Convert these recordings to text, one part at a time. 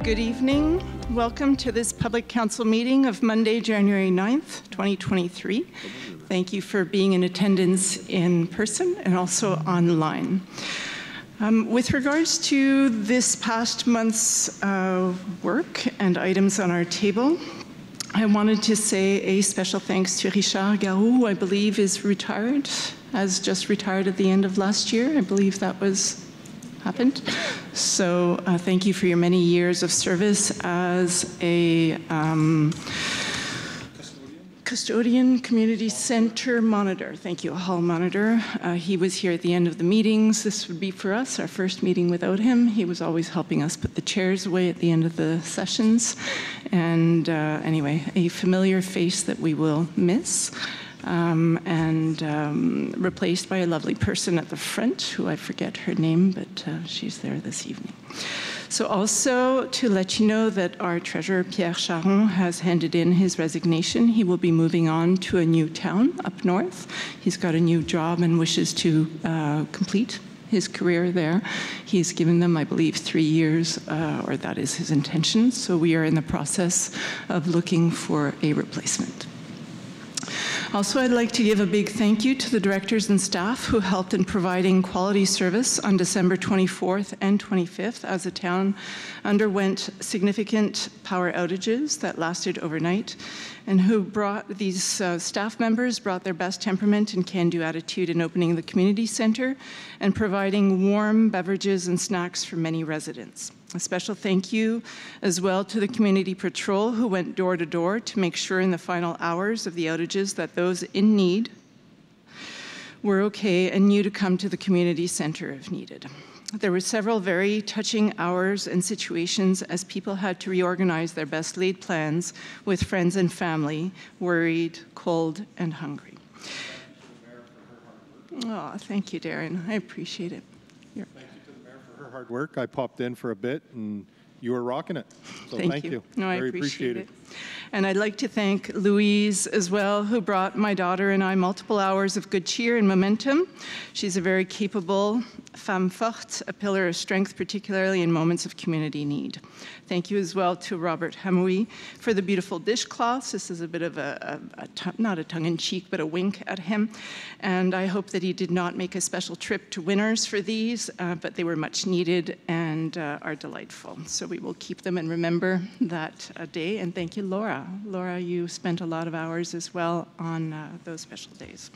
Good evening. Welcome to this public council meeting of Monday, January 9th, 2023. Thank you for being in attendance in person and also online. With regards to this past month's work and items on our table, I wanted to say a special thanks to Richard Garou, who I believe is retired, has just retired at the end of last year. I believe that happened. So thank you for your many years of service as a custodian, community center monitor. Thank you, a hall monitor. He was here at the end of the meetings. This would be for us, our first meeting without him. He was always helping us put the chairs away at the end of the sessions. And anyway, a familiar face that we will miss. Replaced by a lovely person at the front, who I forget her name, but she's there this evening. So also to let you know that our treasurer, Pierre Charon, has handed in his resignation. He will be moving on to a new town up north. He's got a new job and wishes to complete his career there. He's given them, I believe, 3 years, or that is his intention. So we are in the process of looking for a replacement. Also, I'd like to give a big thank you to the directors and staff who helped in providing quality service on December 24th and 25th as the town underwent significant power outages that lasted overnight, and who brought these staff members brought their best temperament and can-do attitude in opening the community center and providing warm beverages and snacks for many residents. A special thank you as well to the community patrol who went door to door to make sure in the final hours of the outages that those in need were okay and knew to come to the community center if needed. There were several very touching hours and situations as people had to reorganize their best laid plans with friends and family, worried, cold, and hungry. Oh, thank you, Darren. I appreciate it. Thank you to the mayor for her hard work. I popped in for a bit and you were rocking it. So thank you. No, I appreciate it. And I'd like to thank Louise as well, who brought my daughter and I multiple hours of good cheer and momentum. She's a very capable femme forte, a pillar of strength, particularly in moments of community need. Thank you as well to Robert Hamoui for the beautiful dishcloths. This is a bit of not a tongue-in-cheek, but a wink at him. And I hope that he did not make a special trip to Winners for these, but they were much needed and are delightful. So we will keep them and remember that day. And thank you, Laura. Laura, you spent a lot of hours as well on those special days.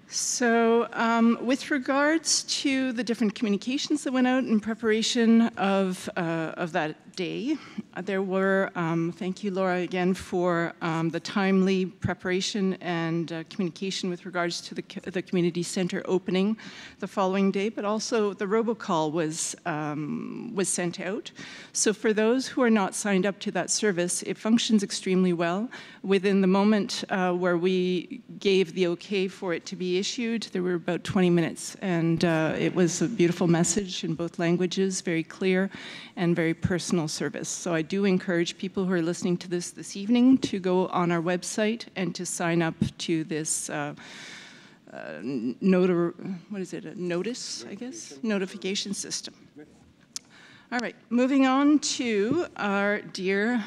So with regards to the different communications that went out in preparation of that day, there were, thank you, Laura, again, for the timely preparation and communication with regards to the community center opening the following day, but also the robocall was sent out. So for those who are not signed up to that service, it functions extremely well. Within the moment where we gave the okay for it to be issued, there were about 20 minutes, and it was a beautiful message in both languages, very clear and very personal service. So I do encourage people who are listening to this evening to go on our website and to sign up to this notification system. All right, moving on to our dear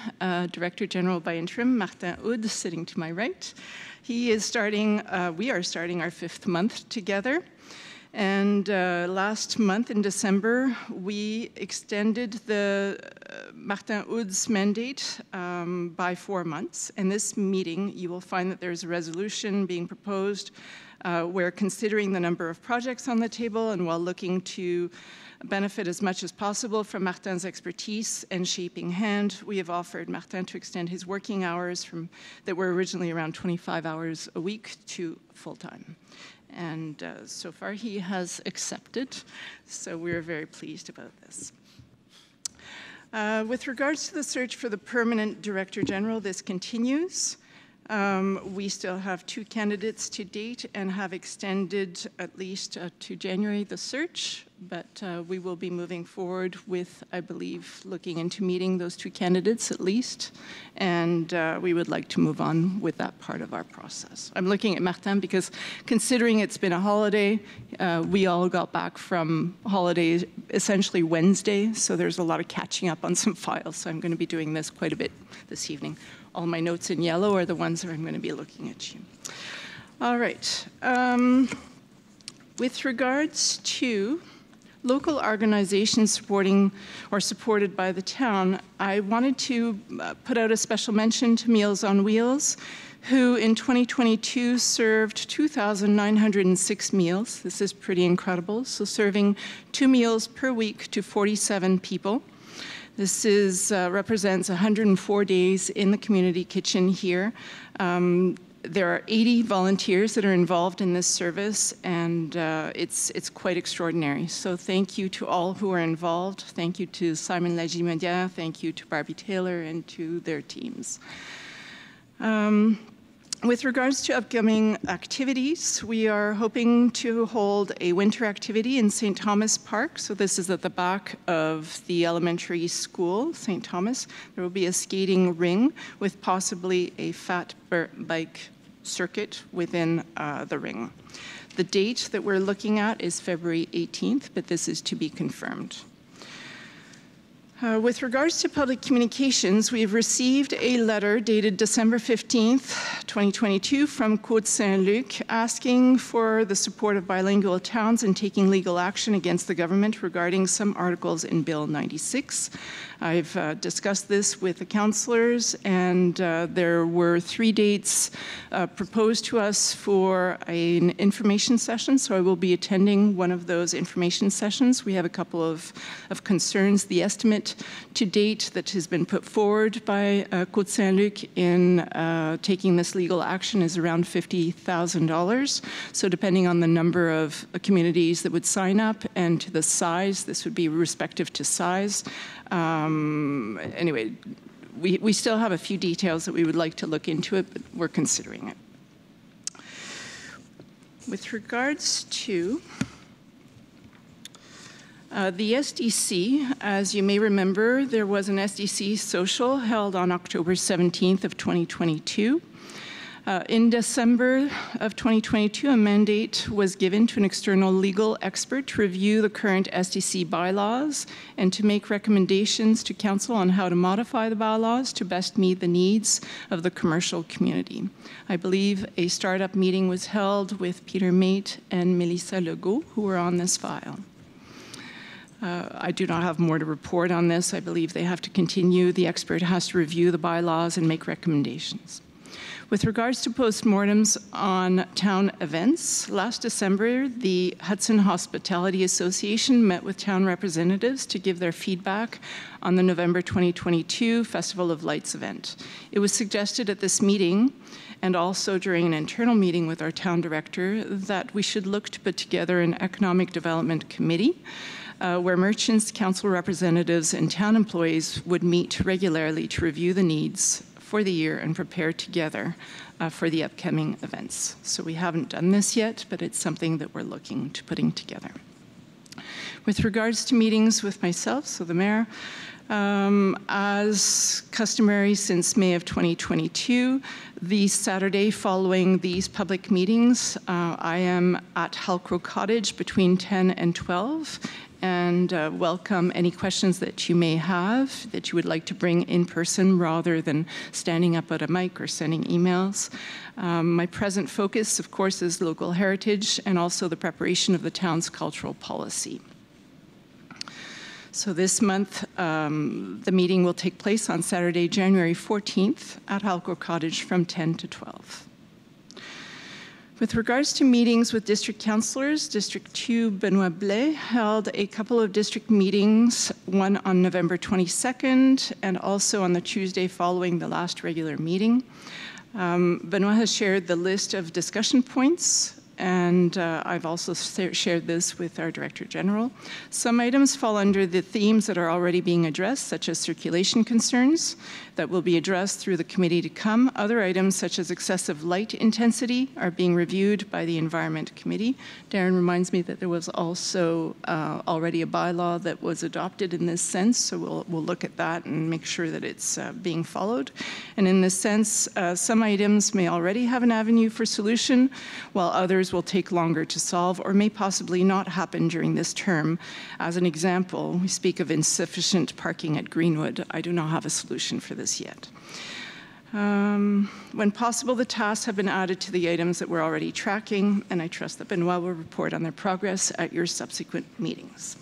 Director General by interim, Martin Houd, sitting to my right. He is starting, we are starting our 5th month together. And last month in December, we extended the Martin Houd's mandate by 4 months. And this meeting, you will find that there's a resolution being proposed where, considering the number of projects on the table and while looking to benefit as much as possible from Martin's expertise and shaping hand, we have offered Martin to extend his working hours that were originally around 25 hours a week to full-time. And so far he has accepted, so we're very pleased about this. With regards to the search for the permanent Director General, this continues. We still have 2 candidates to date and have extended at least to January the search, but we will be moving forward with, I believe, looking into meeting those 2 candidates at least, and we would like to move on with that part of our process. I'm looking at Martin because considering it's been a holiday, we all got back from holidays essentially Wednesday, so there's a lot of catching up on some files, so I'm going to be doing this quite a bit this evening. All my notes in yellow are the ones that I'm going to be looking at you. All right. With regards to local organizations supporting or supported by the town, I wanted to put out a special mention to Meals on Wheels, who in 2022 served 2,906 meals. This is pretty incredible. So serving 2 meals per week to 47 people. This represents 104 days in the community kitchen here. There are 80 volunteers that are involved in this service, and it's quite extraordinary. So thank you to all who are involved. Thank you to Simon Lagimedière, thank you to Barbie Taylor, and to their teams. With regards to upcoming activities, we are hoping to hold a winter activity in St. Thomas Park. So this is at the back of the elementary school, St. Thomas. There will be a skating ring with possibly a fat bike circuit within the ring. The date that we're looking at is February 18th, but this is to be confirmed. With regards to public communications, we have received a letter dated December 15th, 2022 from Côte-Saint-Luc asking for the support of bilingual towns in taking legal action against the government regarding some articles in Bill 96. I've discussed this with the councillors, and there were 3 dates proposed to us for an information session, so I will be attending one of those information sessions. We have a couple of concerns. The estimate to date that has been put forward by Côte-Saint-Luc in taking this legal action is around $50,000. So depending on the number of communities that would sign up and to the size, this would be respective to size. Anyway, we still have a few details that we would like to look into it, but we're considering it. With regards to the SDC, as you may remember, there was an SDC social held on October 17th of 2022. In December of 2022, a mandate was given to an external legal expert to review the current SDC bylaws and to make recommendations to council on how to modify the bylaws to best meet the needs of the commercial community. I believe a startup meeting was held with Peter Mate and Melissa Legault, who were on this file. I do not have more to report on this. I believe they have to continue. The expert has to review the bylaws and make recommendations. With regards to postmortems on town events, last December, the Hudson Hospitality Association met with town representatives to give their feedback on the November 2022 Festival of Lights event. It was suggested at this meeting, and also during an internal meeting with our town director, that we should look to put together an economic development committee where merchants, council representatives, and town employees would meet regularly to review the needs for the year and prepare together for the upcoming events. So we haven't done this yet, but it's something that we're looking to putting together. With regards to meetings with myself, so the mayor, as customary since May of 2022, the Saturday following these public meetings, I am at Halcrow Cottage between 10 and 12, and welcome any questions that you may have that you would like to bring in person rather than standing up at a mic or sending emails. My present focus, of course, is local heritage and also the preparation of the town's cultural policy. So this month, the meeting will take place on Saturday, January 14th at Halcrow Cottage from 10 to 12. With regards to meetings with district councillors, District 2 Benoit Blais held a couple of district meetings, one on November 22nd and also on the Tuesday following the last regular meeting. Benoit has shared the list of discussion points and I've also shared this with our Director General. Some items fall under the themes that are already being addressed, such as circulation concerns that will be addressed through the committee to come. Other items, such as excessive light intensity, are being reviewed by the Environment Committee. Darren reminds me that there was also already a bylaw that was adopted in this sense, so we'll look at that and make sure that it's being followed. And in this sense, some items may already have an avenue for solution, while others will take longer to solve or may possibly not happen during this term. As an example, we speak of insufficient parking at Greenwood. I do not have a solution for this yet. When possible, the tasks have been added to the items that we're already tracking, and I trust that Benoit will report on their progress at your subsequent meetings.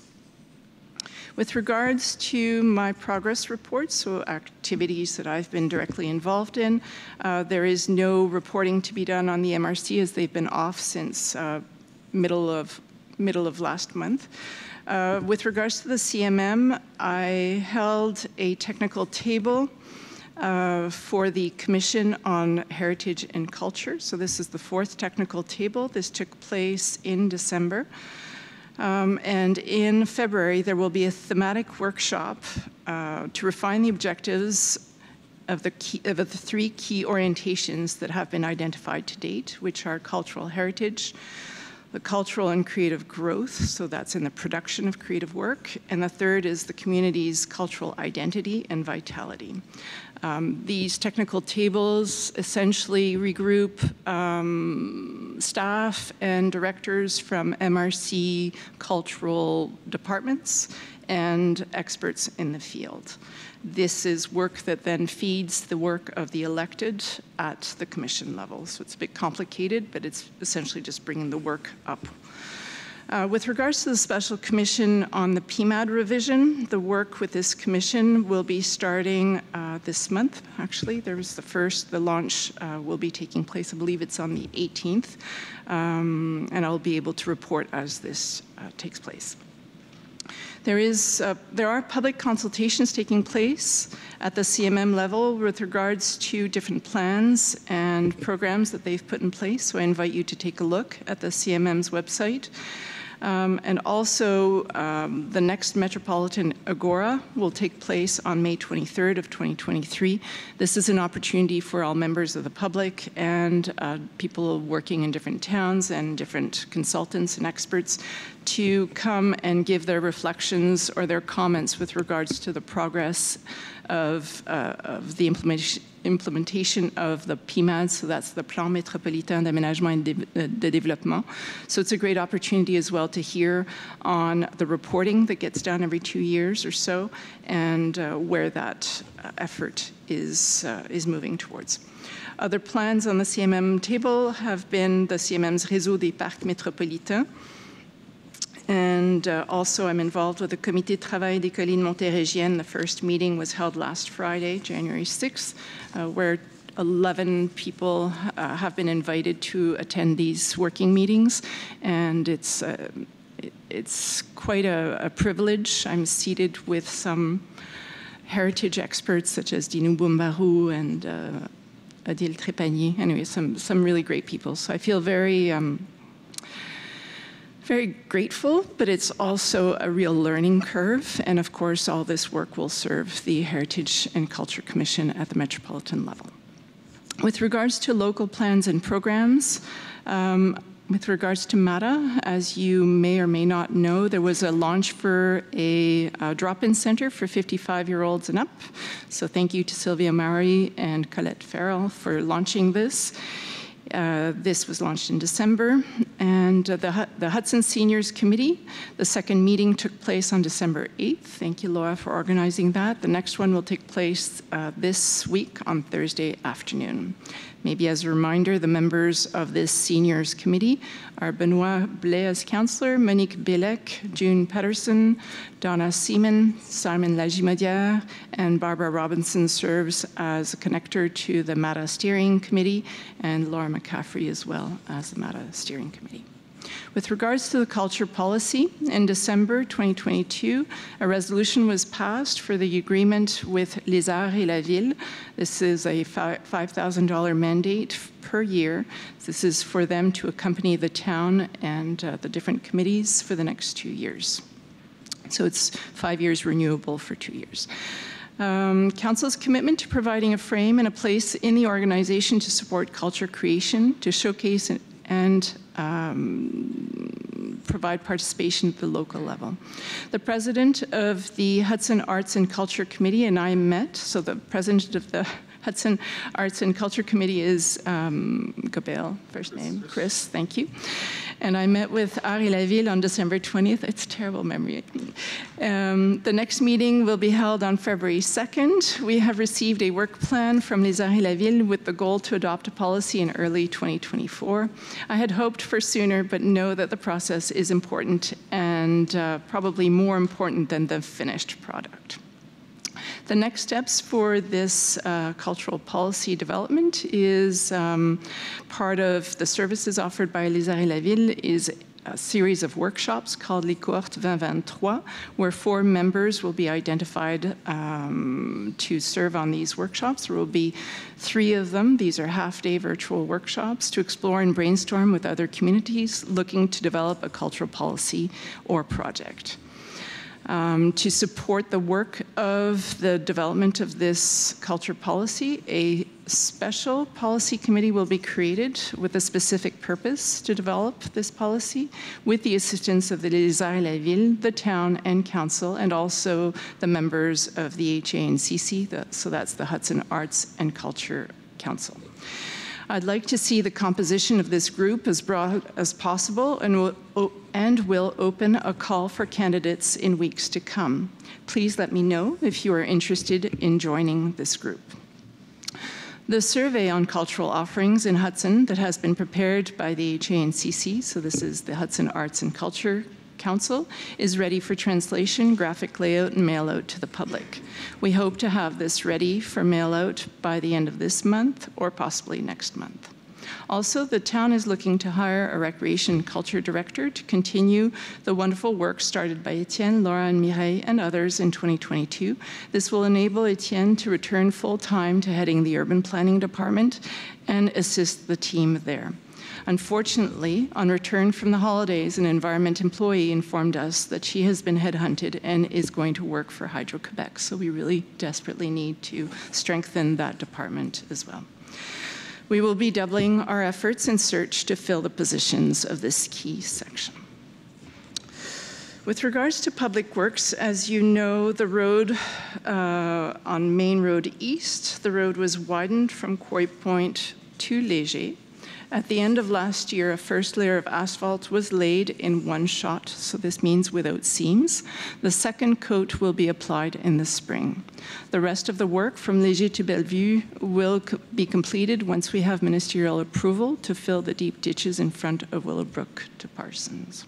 With regards to my progress reports, so activities that I've been directly involved in, there is no reporting to be done on the MRC as they've been off since middle of last month. With regards to the CMM, I held a technical table for the Commission on Heritage and Culture. So this is the 4th technical table. This took place in December. And in February, there will be a thematic workshop to refine the objectives of the 3 key orientations that have been identified to date, which are cultural heritage, the cultural and creative growth, so that's in the production of creative work, and the third is the community's cultural identity and vitality. These technical tables essentially regroup staff and directors from MRC cultural departments and experts in the field. This is work that then feeds the work of the elected at the commission level. So it's a bit complicated, but it's essentially just bringing the work up. With regards to the Special Commission on the PMAD revision, the work with this commission will be starting this month, actually. The launch will be taking place, I believe it's on the 18th, and I'll be able to report as this takes place. There are public consultations taking place at the CMM level with regards to different plans and programs that they've put in place, so I invite you to take a look at the CMM's website. And also, the next Metropolitan Agora will take place on May 23rd of 2023. This is an opportunity for all members of the public and people working in different towns and different consultants and experts to come and give their reflections or their comments with regards to the progress of the implementation of the PMAD, so that's the Plan Métropolitain d'Aménagement et de Développement. So it's a great opportunity as well to hear on the reporting that gets done every 2 years or so, and where that effort is moving towards. Other plans on the CMM table have been the CMM's Réseau des Parcs Métropolitains, and also I'm involved with the Comité de Travail des Collines Montérégiennes. The first meeting was held last Friday, January 6th, where 11 people have been invited to attend these working meetings, and it's quite a privilege. I'm seated with some heritage experts such as Dinou Boumbarou and Adil Trépanier. Anyway, some really great people. So I feel very grateful, but it's also a real learning curve. And of course, all this work will serve the Heritage and Culture Commission at the metropolitan level. With regards to local plans and programs, with regards to MATA, as you may or may not know, there was a launch for a drop-in center for 55-year-olds and up. So thank you to Sylvia Maury and Colette Farrell for launching this. This was launched in December, and the Hudson Seniors Committee, the second meeting took place on December 8th. Thank you, Laura, for organizing that. The next one will take place this week on Thursday afternoon. Maybe as a reminder, the members of this Seniors Committee are Benoit Blais as Councillor, Monique Bélec, June Patterson, Donna Seaman, Simon Lagimodière, and Barbara Robinson serves as a connector to the MATA Steering Committee, and Laura McCaffrey as well as the MATA Steering Committee. With regards to the culture policy, in December 2022, a resolution was passed for the agreement with Les Arts et la Ville. This is a $5,000 mandate per year. This is for them to accompany the town and the different committees for the next 2 years. So it's 5 years renewable for 2 years. Council's commitment to providing a frame and a place in the organization to support culture creation, to showcase and provide participation at the local level. The president of the Hudson Arts and Culture Committee and I met, so the president of the Hudson Arts and Culture Committee is Gobel, first name, Chris, thank you. And I met with Arts et la Ville on December 20th. It's a terrible memory. The next meeting will be held on February 2nd. We have received a work plan from Les Arts et la Ville with the goal to adopt a policy in early 2024. I had hoped for sooner, but know that the process is important and probably more important than the finished product. The next steps for this cultural policy development is part of the services offered by Les Arts et la Ville is a series of workshops called Les Cohortes 2023, where 4 members will be identified to serve on these workshops. There will be 3 of them. These are half-day virtual workshops to explore and brainstorm with other communities looking to develop a cultural policy or project. To support the work of the development of this culture policy, a special policy committee will be created with a specific purpose to develop this policy with the assistance of the Les Arts et la Ville, the town and council, and also the members of the HANCC, so that's the Hudson Arts and Culture Council. I'd like to see the composition of this group as broad as possible and will open a call for candidates in weeks to come. Please let me know if you are interested in joining this group. The survey on cultural offerings in Hudson that has been prepared by the HANCC, so this is the Hudson Arts and Culture Council, is ready for translation, graphic layout, and mail out to the public. We hope to have this ready for mail out by the end of this month or possibly next month. Also, the town is looking to hire a recreation culture director to continue the wonderful work started by Etienne, Laura, and Mireille, and others in 2022. This will enable Etienne to return full-time to heading the urban planning department and assist the team there. Unfortunately, on return from the holidays, an environment employee informed us that she has been headhunted and is going to work for Hydro-Quebec. So we really desperately need to strengthen that department as well. We will be doubling our efforts in search to fill the positions of this key section. With regards to public works, as you know, the road on Main Road East, the road was widened from Quarry Point to Léger. At the end of last year, a first layer of asphalt was laid in one shot, so this means without seams. The second coat will be applied in the spring. The rest of the work from Léger to Bellevue will be completed once we have ministerial approval to fill the deep ditches in front of Willowbrook to Parsons.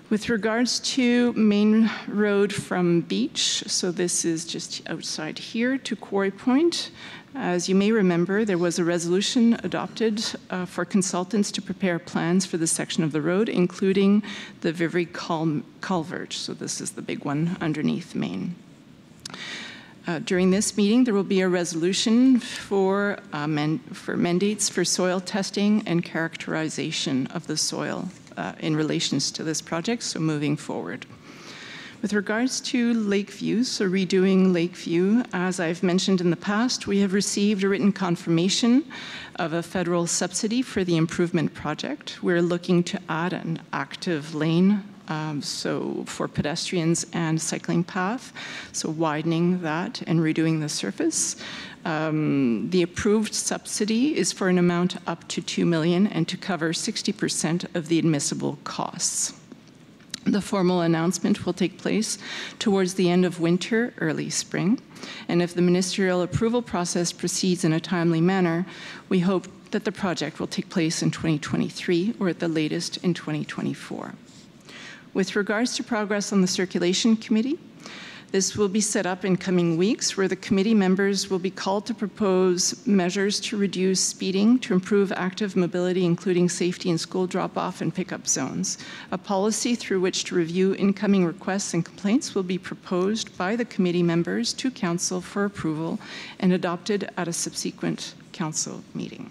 With regards to Main Road from Beach, so this is just outside here, to Quarry Point, as you may remember, there was a resolution adopted for consultants to prepare plans for this section of the road, including the Vivry Culvert. So this is the big one underneath Main. During this meeting, there will be a resolution for mandates for soil testing and characterization of the soil in relations to this project, so moving forward. With regards to Lakeview, so redoing Lakeview, as I've mentioned in the past, we have received a written confirmation of a federal subsidy for the improvement project. We're looking to add an active lane, so for pedestrians and cycling path, so widening that and redoing the surface. The approved subsidy is for an amount up to $2 million and to cover 60% of the admissible costs. The formal announcement will take place towards the end of winter, early spring. And if the ministerial approval process proceeds in a timely manner, we hope that the project will take place in 2023 or at the latest in 2024. With regards to progress on the Circulation Committee, This will be set up in coming weeks, where the committee members will be called to propose measures to reduce speeding, to improve active mobility, including safety in school drop-off and pickup zones. A policy through which to review incoming requests and complaints will be proposed by the committee members to Council for approval and adopted at a subsequent Council meeting.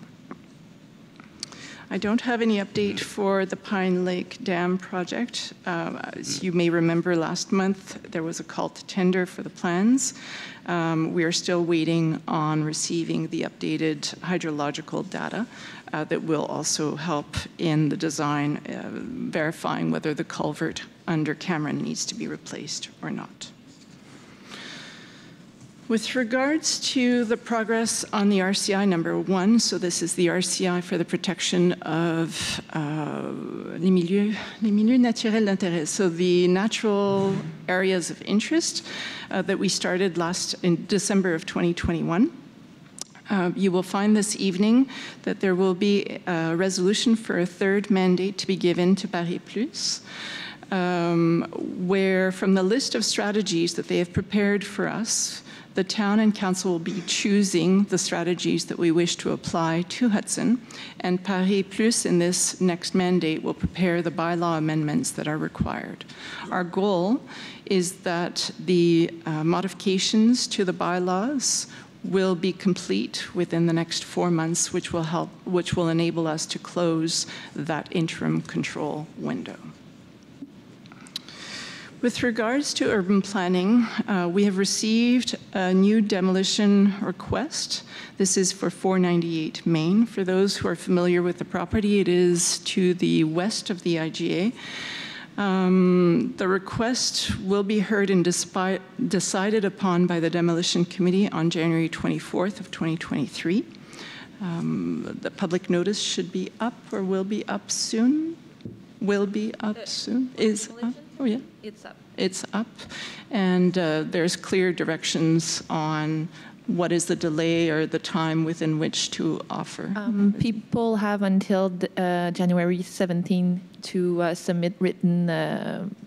I don't have any update for the Pine Lake Dam project. As you may remember, last month there was a call to tender for the plans. We are still waiting on receiving the updated hydrological data that will also help in the design, verifying whether the culvert under Cameron needs to be replaced or not. With regards to the progress on the RCI number 1, so this is the RCI for the protection of les milieux naturels d'intérêt, so the natural areas of interest that we started in December of 2021. You will find this evening that there will be a resolution for a third mandate to be given to Paris Plus, where from the list of strategies that they have prepared for us, the town and council will be choosing the strategies that we wish to apply to Hudson, and Paris Plus in this next mandate will prepare the bylaw amendments that are required. Our goal is that the modifications to the bylaws will be complete within the next 4 months, which will enable us to close that interim control window. With regards to urban planning, we have received a new demolition request. This is for 498 Main. For those who are familiar with the property, it is to the west of the IGA. The request will be heard and decided upon by the Demolition Committee on January 24th of 2023. The public notice should be up or will be up soon. Will be up soon. Is up. Oh, yeah. It's up. It's up. And there's clear directions on what is the delay or the time within which to offer. People have until January 17 to submit written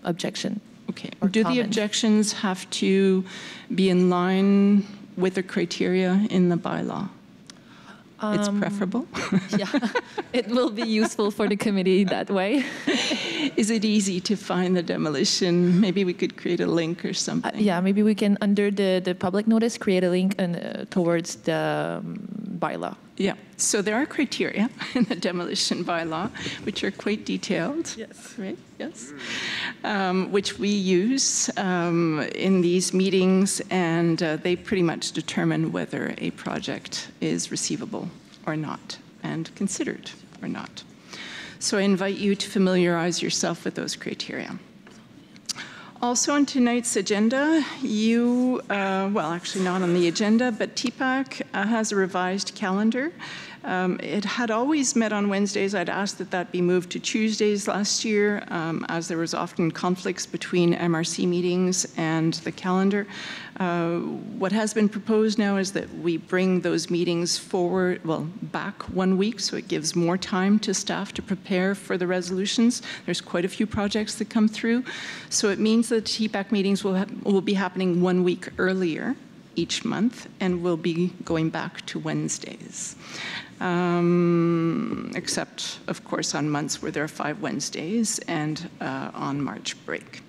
objection. Okay. Do the objections have to be in line with the criteria in the bylaw? It's preferable. Yeah, it will be useful for the committee that way. Is it easy to find the demolition? Maybe we could create a link or something. Yeah, maybe we can, under the public notice, create a link towards the bylaw. Yeah, so there are criteria in the demolition bylaw, which are quite detailed. Yes. Right, yes. Which we use in these meetings, and they pretty much determine whether a project is receivable or not, and considered or not. So I invite you to familiarize yourself with those criteria. Also on tonight's agenda, well, actually not on the agenda, but TPAC has a revised calendar. It had always met on Wednesdays. I'd asked that that be moved to Tuesdays last year, as there was often conflicts between MRC meetings and the calendar. What has been proposed now is that we bring those meetings forward, well, back 1 week, so it gives more time to staff to prepare for the resolutions. There's quite a few projects that come through. So it means that TPAC meetings will be happening 1 week earlier each month, and will be going back to Wednesdays. Except, of course, on months where there are 5 Wednesdays and on March break.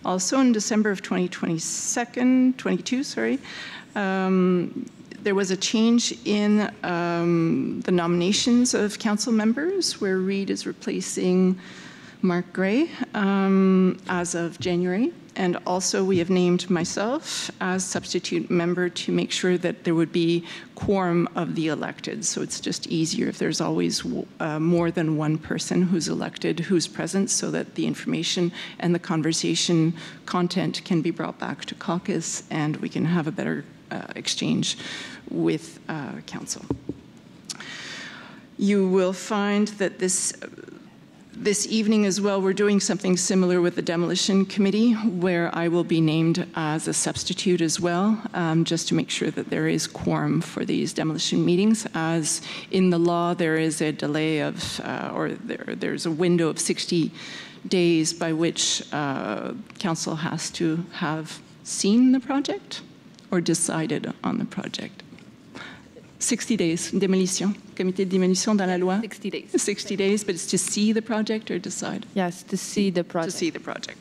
Also, in December of 2022, there was a change in the nominations of council members, where Reid is replacing Mark Gray as of January. And also we have named myself as substitute member to make sure that there would be quorum of the elected. So it's just easier if there's always more than one person who's elected, who's present, so that the information and the conversation content can be brought back to caucus and we can have a better exchange with council. You will find that this evening as well, we're doing something similar with the Demolition Committee, where I will be named as a substitute as well, just to make sure that there is quorum for these demolition meetings. As in the law, there is a delay of, there's a window of 60 days by which council has to have seen the project or decided on the project? 60 days, démolition, comité de démolition dans la loi? 60 days. 60 days, but it's to see the project or decide? Yes, to see the project. To see the project.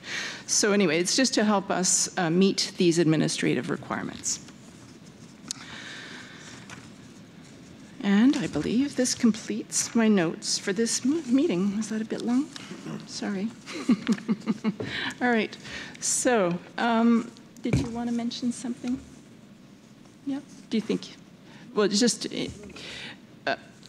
So anyway, it's just to help us meet these administrative requirements. And I believe this completes my notes for this meeting. Was that a bit long? Sorry. All right. So, did you want to mention something? Yeah? Do you think? Well, just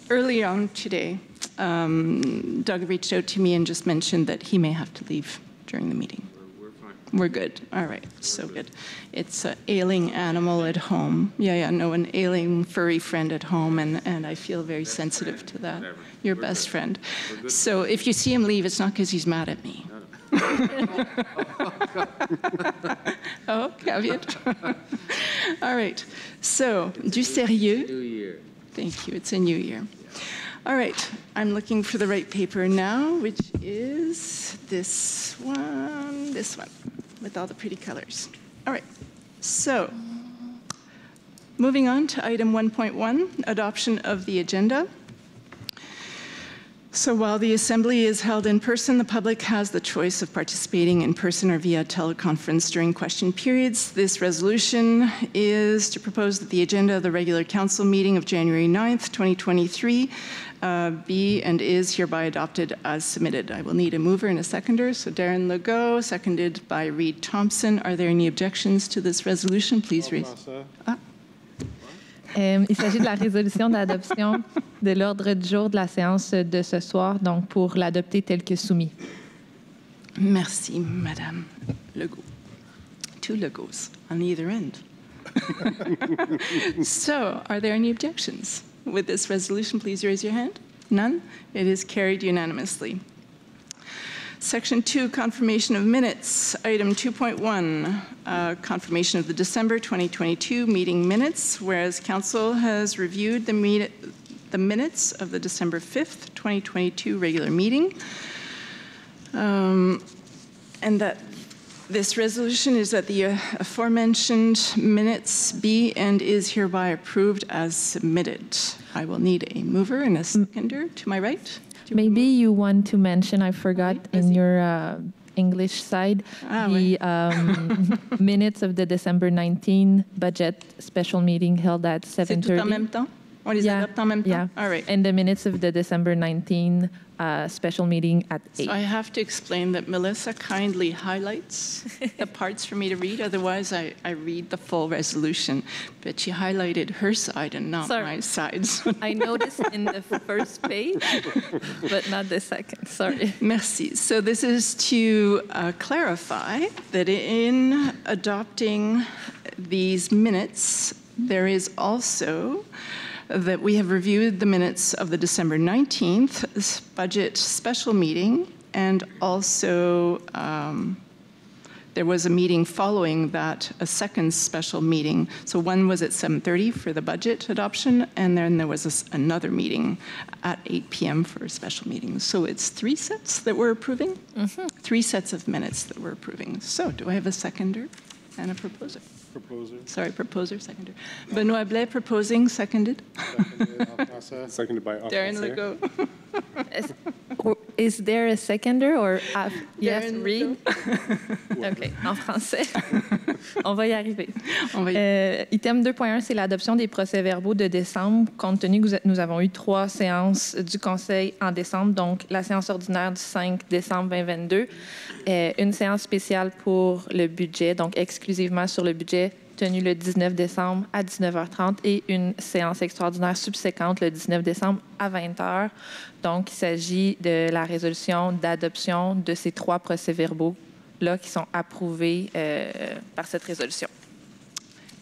early on today, Doug reached out to me and just mentioned that he may have to leave during the meeting. We're fine. We're good. All right. So good. It's an ailing animal at home. Yeah, no, an ailing furry friend at home, and I feel very sensitive to that. Whatever. Your best friend. So if you see him leave, it's not because he's mad at me. Oh, caveat. All right. So, du sérieux. New Year. Thank you. It's a new year. All right. I'm looking for the right paper now, which is this one, with all the pretty colors. All right. So, moving on to item 1.1, adoption of the agenda. So while the assembly is held in person, the public has the choice of participating in person or via teleconference during question periods. This resolution is to propose that the agenda of the regular council meeting of January 9th, 2023 be and is hereby adopted as submitted. I will need a mover and a seconder. So Darren Legault, seconded by Reed Thompson. Are there any objections to this resolution? Please raise. Il s'agit de la résolution d'adoption de l'ordre du jour de la séance de ce soir, donc pour l'adopter tel que soumis. Merci, Madame Legault. Two Legauts on either end. So, are there any objections with this resolution? Please raise your hand. None? It is carried unanimously. Section 2, confirmation of minutes. Item 2.1, confirmation of the December 2022 meeting minutes, whereas Council has reviewed the minutes of the December 5th, 2022 regular meeting. And that this resolution is that the aforementioned minutes be and is hereby approved as submitted. I will need a mover and a seconder to my right. Maybe you want to mention, I forgot in your English side, the minutes of the December 19 budget special meeting held at 7:30. C'est tout en même temps? On les adopte en même temps? Yeah. All right. And the minutes of the December 19 special meeting at 8. So I have to explain that Melissa kindly highlights the parts for me to read. Otherwise, I read the full resolution. But she highlighted her side and not my side. So I noticed in the first page, but not the second. Sorry. Merci. So this is to clarify that in adopting these minutes, there is also that we have reviewed the minutes of the December 19th budget special meeting, and also there was a meeting following that, a second special meeting. So one was at 7:30 for the budget adoption, and then there was another meeting at 8 p.m. for a special meeting. So it's 3 sets that we're approving? Mm-hmm. 3 sets of minutes that we're approving. So do I have a seconder and a proposer? Proposer, seconder. Benoit Blais proposing, seconded. Seconded by Darren Legault. Is there a seconder or yes, Darren read? OK, en français. On va y arriver. Item 2.1, c'est l'adoption des procès-verbaux de décembre, compte tenu que nous avons eu 3 séances du conseil en décembre, donc la séance ordinaire du 5 décembre 2022, une séance spéciale pour le budget, donc exclusivement sur le budget, tenue le 19 décembre à 19h30 et une séance extraordinaire subséquente le 19 décembre à 20h. Donc, il s'agit de la résolution d'adoption de ces 3 procès-verbaux-là qui sont approuvés par cette résolution.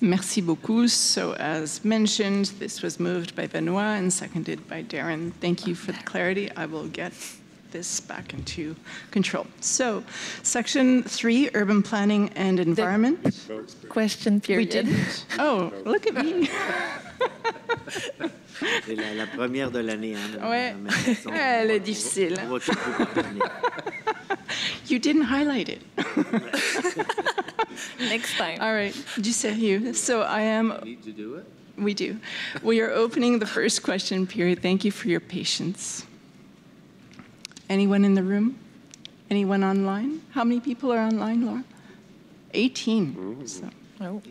Merci beaucoup. So, as mentioned, this was moved by Benoit and seconded by Darren. Thank you for the clarity. I will get this back into control. So, Section 3, Urban Planning and Environment. Question period. We didn't. Oh, look at me. C'est la première de l'année. Hein, ouais, elle est difficile. On va tout vous pardonner. You didn't highlight it. Next time. All right, du sérieux. So I am... You need to do it? We do. We are opening the first question period. Thank you for your patience. Anyone in the room? Anyone online? How many people are online, Laura? 18. So. Oh.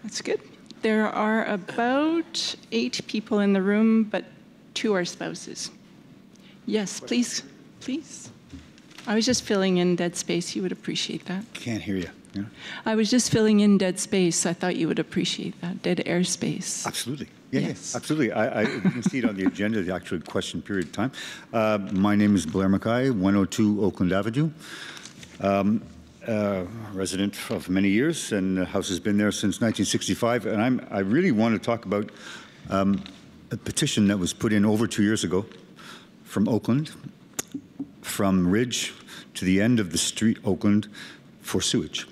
That's good. There are about 8 people in the room, but 2 are spouses. Yes, please, please. I was just filling in dead space. You would appreciate that. Can't hear you. Yeah. I was just filling in dead space. I thought you would appreciate that. Dead airspace. Absolutely. Yeah, Yes. yeah, absolutely. You can see it on the agenda, the actual question period time. My name is Blair Mackay, 102 Oakland Avenue. Resident of many years, and the house has been there since 1965. And I really want to talk about a petition that was put in over 2 years ago from Oakland, from Ridge to the end of the street, Oakland, for sewage.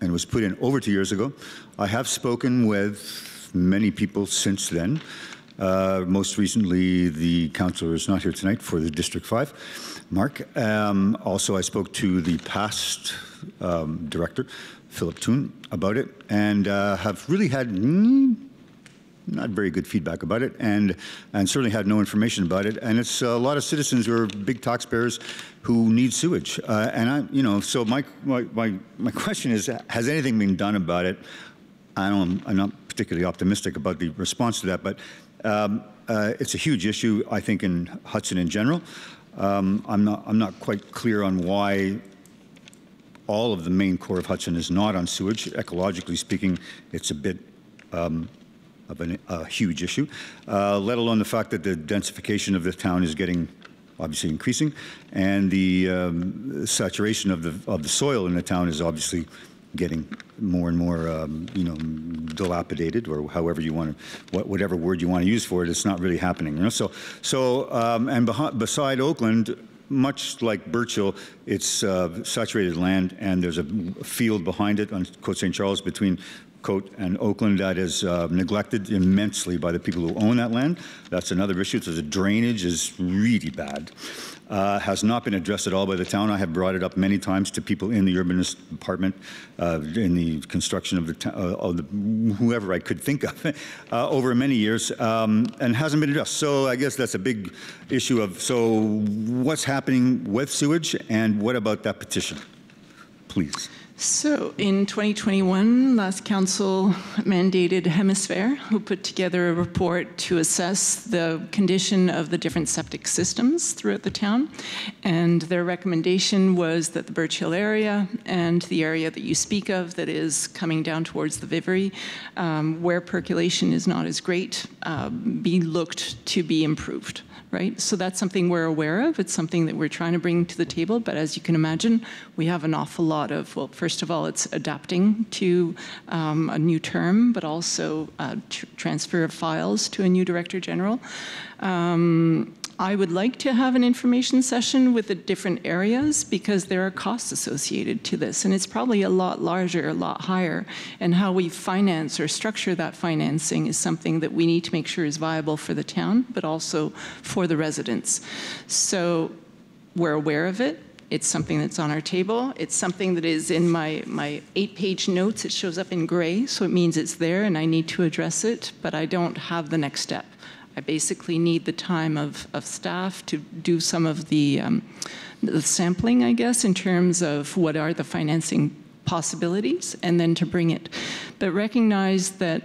And it was put in over 2 years ago. I have spoken with many people since then. Most recently, the councillor is not here tonight for the District 5, Mark. Also, I spoke to the past director, Philip Toon, about it, and have really had not very good feedback about it, and certainly had no information about it. And it's a lot of citizens who are big taxpayers who need sewage. So my question is, has anything been done about it? I'm not particularly optimistic about the response to that, but it's a huge issue, I think, in Hudson in general. I'm not quite clear on why all of the main core of Hudson is not on sewage. Ecologically speaking, it's a bit of a huge issue, let alone the fact that the densification of the town is getting obviously increasing, and the saturation of the soil in the town is obviously getting more and more, dilapidated, or however you want to, whatever word you want to use for it. It's not really happening. Beside Oakland, much like Birchill, it's saturated land, and there's a field behind it on Côte St. Charles between Côte and Oakland that is neglected immensely by the people who own that land. That's another issue. So the drainage is really bad. Has not been addressed at all by the town. I have brought it up many times to people in the urbanist department, in the construction of whoever I could think of, over many years, and hasn't been addressed. So I guess that's a big issue of, so what's happening with sewage, and what about that petition? Please. So in 2021, last council mandated Hemisphere, who put together a report to assess the condition of the different septic systems throughout the town. And their recommendation was that the Birch Hill area and the area that you speak of that is coming down towards the Vivary, where percolation is not as great, be looked to be improved. Right? So that's something we're aware of. It's something that we're trying to bring to the table. But as you can imagine, we have an awful lot of, well, first of all, it's adapting to a new term, but also transfer of files to a new Director General. I would like to have an information session with the different areas because there are costs associated to this, and it's probably a lot larger, a lot higher, and how we finance or structure that financing is something that we need to make sure is viable for the town, but also for the residents. So we're aware of it. It's something that's on our table. It's something that is in my 8-page notes. It shows up in gray, so it means it's there and I need to address it, but I don't have the next step. I basically need the time of staff to do some of the sampling, I guess, in terms of what are the financing possibilities, and then to bring it. But recognize that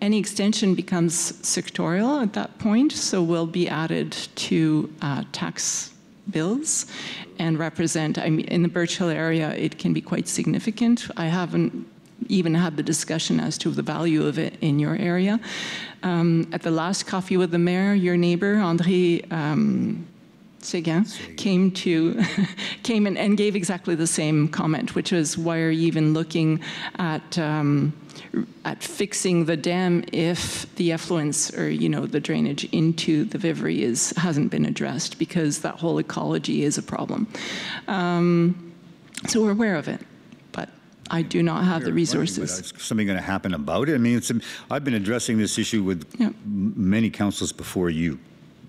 any extension becomes sectorial at that point, so will be added to tax bills and represent, I mean, in the Birch Hill area, it can be quite significant. I haven't even had the discussion as to the value of it in your area. At the last coffee with the mayor, your neighbor, André Séguin, came and gave exactly the same comment, which was, why are you even looking at fixing the dam if the effluence or, the drainage into the Vivary hasn't been addressed, because that whole ecology is a problem. So we're aware of it. I do not have the resources. Is something going to happen about it? I mean, I've been addressing this issue with many councils before you,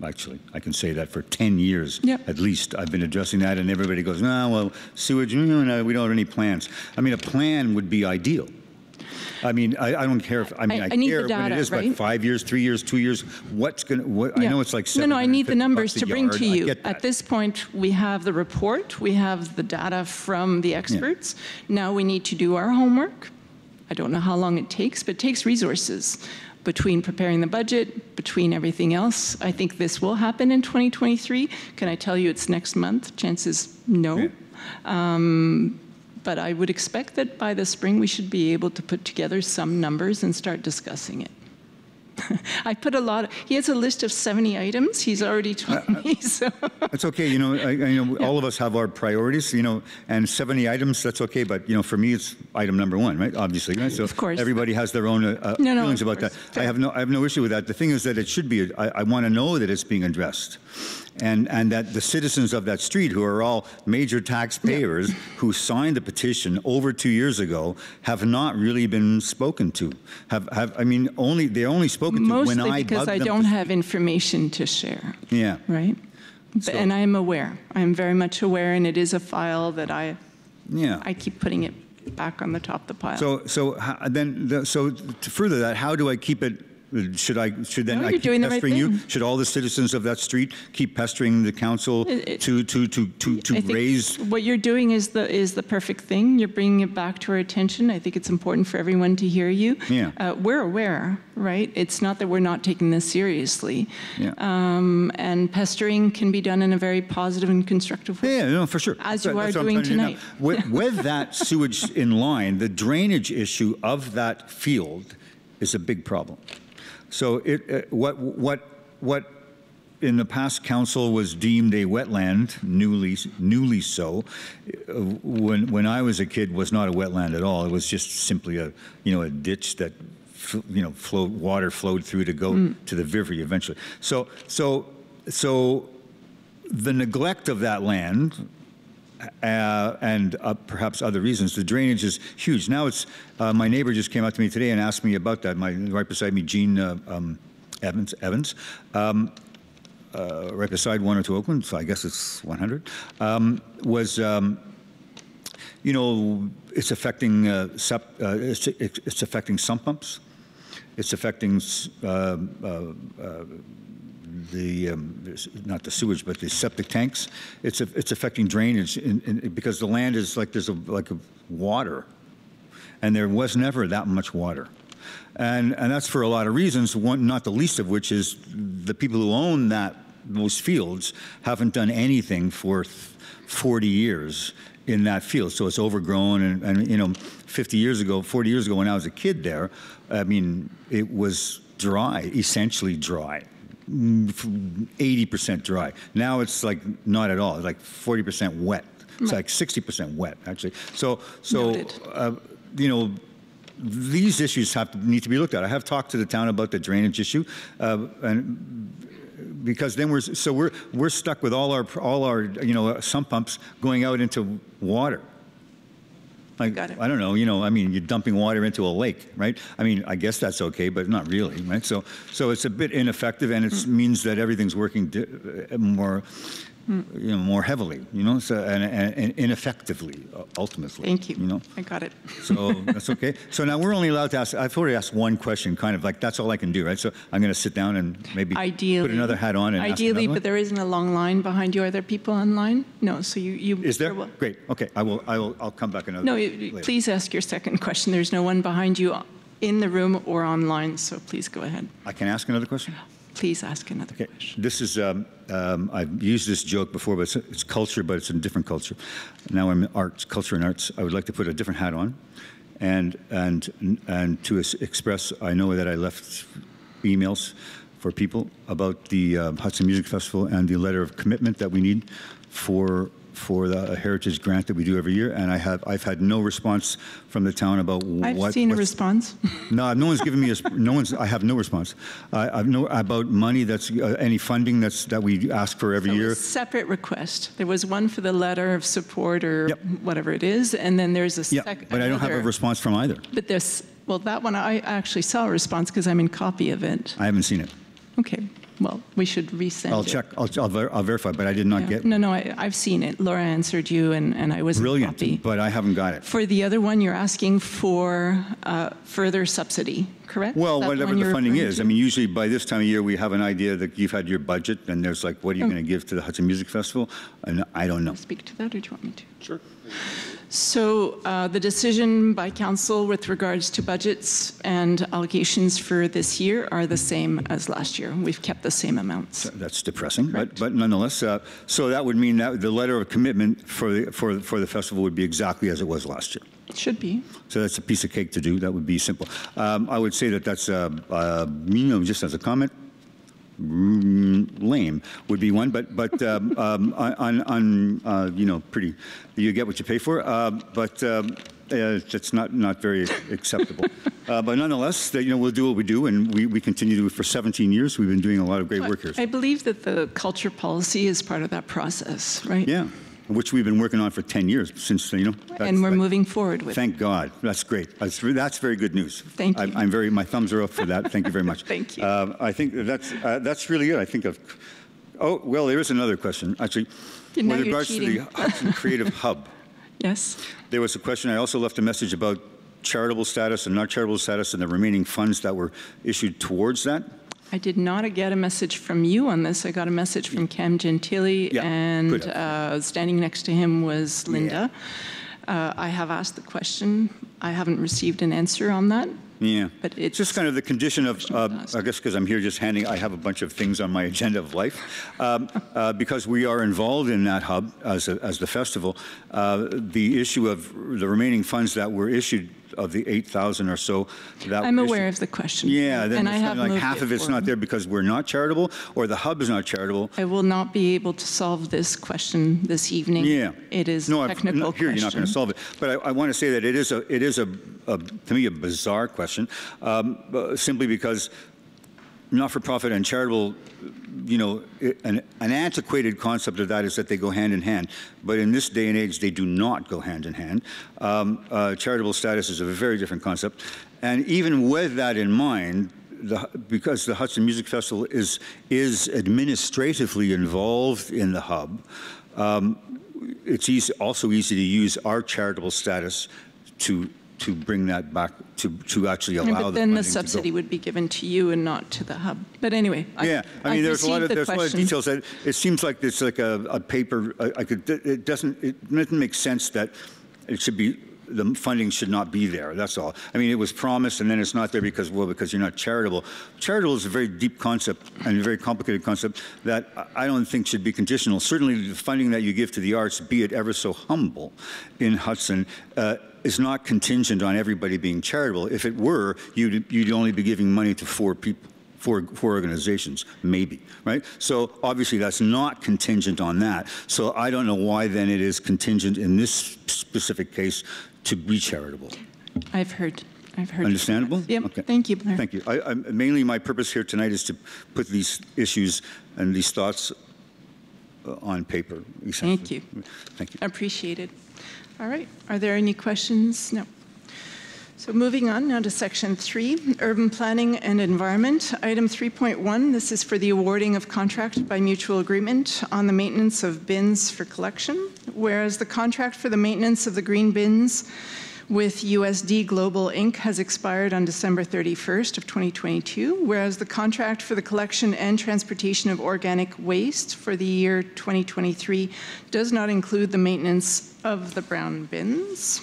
actually. I can say that for 10 years, Yep. at least. I've been addressing that, and everybody goes, no, well, sewage, no, we don't have any plans. I mean, a plan would be ideal. I mean, I don't care if, I mean, I need care the data, when it is, right? but 5 years, 3 years, 2 years, what's going to, I know it's like No, I need the numbers $750 to bring to a yard. I you. get that. At this point, we have the report, we have the data from the experts. Now we need to do our homework. I don't know how long it takes, but it takes resources between preparing the budget, between everything else. I think this will happen in 2023. Can I tell you it's next month? Chances, no. Yeah. But I would expect that by the spring we should be able to put together some numbers and start discussing it. I put a lot. He has a list of 70 items. He's already told me. So That's okay. You know, all of us have our priorities. You know, and 70 items. That's okay. But you know, for me, it's item number one, right? Obviously, right? So of course. Everybody has their own feelings about that. I have no issue with that. The thing is that it should be. I want to know that it's being addressed. And that the citizens of that street, who are all major taxpayers, who signed the petition over 2 years ago, have not really been spoken to. I mean, they're only spoken to when I bug them. Mostly because I don't have information to share. Yeah. Right. And I am aware. I am very much aware, and it is a file that I keep putting it back on the top of the pile. So to further that, how do I keep it? Should I keep pestering you? Should all the citizens of that street keep pestering the council to raise? What you're doing is the perfect thing. You're bringing it back to our attention. I think it's important for everyone to hear you. Yeah. We're aware, right? It's not that we're not taking this seriously. Yeah. And pestering can be done in a very positive and constructive way. Yeah, no, for sure. As you are doing tonight. With that sewage in line, the drainage issue of that field is a big problem. So what in the past council was deemed a wetland, newly so, when I was a kid was not a wetland at all. It was just simply a ditch that water flowed through to go to the Vivry eventually. So the neglect of that land. And perhaps other reasons. The drainage is huge. Now it's, my neighbor just came out to me today and asked me about that. Right beside me, Jean Evans, right beside 102 Oakland, so I guess it's 100, it's affecting, it's affecting sump pumps. It's affecting not the sewage, but the septic tanks. It's affecting drainage because the land is like there's a water, and there was never that much water, and that's for a lot of reasons. One, not the least of which is the people who own those fields haven't done anything for 40 years in that field, so it's overgrown. And 40 years ago, when I was a kid there, I mean, it was dry, essentially dry. 80% dry. Now it's like not at all. It's like 40% wet. It's like 60% wet, actually. So these issues need to be looked at. I have talked to the town about the drainage issue, and because then we're stuck with all our sump pumps going out into water. Like, I don't know, I mean, you're dumping water into a lake, right? I mean, I guess that's okay, but not really, right? So it's a bit ineffective, and it means that everything's working more heavily, so, and ineffectively, ultimately. Thank you. I got it. So that's okay. So now we're only allowed to ask, I've already asked one question, kind of like, that's all I can do, right? So I'm going to sit down and maybe put another hat on and ask another one. But there isn't a long line behind you. Are there people online? No, so you Is there? Great. Okay, I'll come back another later. Please ask your second question. There's no one behind you in the room or online, so please go ahead. I can ask another question? Please ask another question. This is, I've used this joke before, but it's culture, but it's a different culture. Now I'm in culture and arts. I would like to put a different hat on and to express, I know that I left emails for people about the Hudson Music Festival and the letter of commitment that we need for the heritage grant that we do every year, and I've had no response from the town about I've seen a response. No, no one's given me I have no response. I've no about money that's any funding that we ask for every year. A separate request. There was one for the letter of support or whatever it is, and then there's a second. But I don't have a response from either. But that one I actually saw a response because I'm in copy of it. I haven't seen it. Okay. well, we should resend I'll it. check. I'll verify, but I did not get. No, I've seen it. Laura answered you, and I was Brilliant, happy. but I haven't got it. For the other one, you're asking for further subsidy, correct? Well, Is that whatever one the you're funding referring is. to? I mean, usually by this time of year, we have an idea that you've had your budget, and there's like, what are you going to give to the Hudson Music Festival? And I don't know. Speak to that, or do you want me to? Sure. So the decision by council with regards to budgets and allocations for this year are the same as last year. We've kept the same amounts. That's depressing, Correct. but nonetheless. So that would mean that the letter of commitment for the festival would be exactly as it was last year. It should be. So that's a piece of cake to do. That would be simple. I would say that that's just as a comment. Lame would be one, but pretty. You get what you pay for, but that's not very acceptable. But nonetheless, we'll do what we do, and we continue to do it for 17 years. We've been doing a lot of great work here. I believe that the culture policy is part of that process, right? Yeah, which we've been working on for 10 years since and we're moving forward with. Thank God. That's great. That's very good news. Thank you. My thumbs are up for that. Thank you very much. Thank you. I think that's really it. I think of. Oh well, there is another question actually. Now with you're regards to cheating. the Hudson Creative Hub. Yes. There was a question. I also left a message about charitable status and not charitable status and the remaining funds that were issued towards that. I did not get a message from you on this. I got a message from Cam Gentili, Yeah, and good. standing next to him was Linda. I have asked the question. I haven't received an answer on that. Yeah, but it's just kind of the condition of, I guess because I'm here just I have a bunch of things on my agenda of life. Because we are involved in that hub as the festival, the issue of the remaining funds that were issued of the 8,000 or so. I'm aware of the question. Yeah, then and I have like moved half of it's not there because we're not charitable, or the hub is not charitable. I will not be able to solve this question this evening. Yeah, it is a technical question. You're not going to solve it. But I want to say that it is to me a bizarre question, simply because not-for-profit and charitable, an antiquated concept of that is that they go hand in hand. But in this day and age, they do not go hand in hand. Charitable status is a very different concept. And even with that in mind, because the Hudson Music Festival is administratively involved in the hub, it's also easy to use our charitable status to bring that back, to actually allow the funding to go. But then the subsidy would be given to you and not to the hub. But anyway, yeah, I mean, there's a lot of details that it seems like it's like a paper. It doesn't make sense that it should be. The funding should not be there. That's all. I mean, it was promised, and then it's not there because you're not charitable. Charitable is a very deep concept and a very complicated concept that I don't think should be conditional. Certainly, the funding that you give to the arts, be it ever so humble, in Hudson, is not contingent on everybody being charitable. If it were, you'd only be giving money to 4 people. Four organizations, maybe, right? So obviously that's not contingent on that. So I don't know why then it is contingent in this specific case to be charitable. I've heard. Understandable? Yep. Okay. Thank you, Blair. Thank you. Mainly my purpose here tonight is to put these issues and these thoughts on paper, essentially. Thank you. Thank you. Appreciate it. All right. Are there any questions? No. So moving on now to Section 3, Urban Planning and Environment. Item 3.1, this is for the awarding of contract by mutual agreement on the maintenance of bins for collection, whereas the contract for the maintenance of the green bins with USD Global Inc. has expired on December 31st of 2022, whereas the contract for the collection and transportation of organic waste for the year 2023 does not include the maintenance of the brown bins.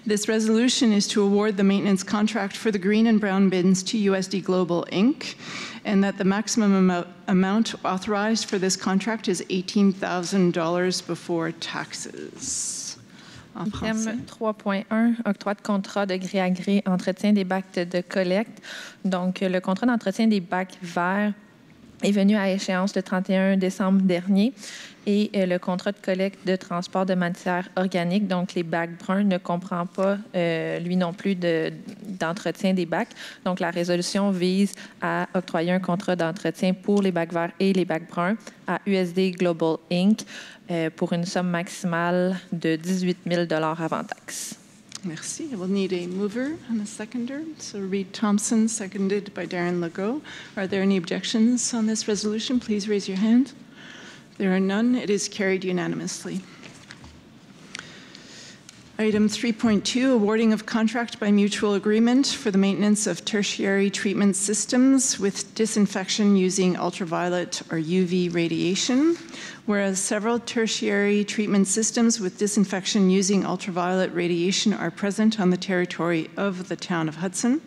This resolution is to award the maintenance contract for the green and brown bins to USD Global Inc., and that the maximum amount authorized for this contract is $18,000 before taxes. Thème 3.1, octroi de contrat de gré à gré, entretien des bacs de collecte. Donc, le contrat d'entretien des bacs verts est venu à échéance le 31 décembre dernier. Et le contrat de collecte de transport de matière organique, donc les bacs bruns, ne comprend pas, lui non plus, d'entretien des bacs. Donc, la résolution vise à octroyer un contrat d'entretien pour les bacs verts et les bacs bruns à USD Global Inc. Pour une somme maximale de 18 000 avant taxes. Merci. I will need a mover and a seconder. So Reed Thompson, seconded by Darren Legault. Are there any objections on this resolution? Please raise your hand. There are none. It is carried unanimously. Item 3.2, awarding of contract by mutual agreement for the maintenance of tertiary treatment systems with disinfection using ultraviolet or UV radiation. Whereas several tertiary treatment systems with disinfection using ultraviolet radiation are present on the territory of the town of Hudson.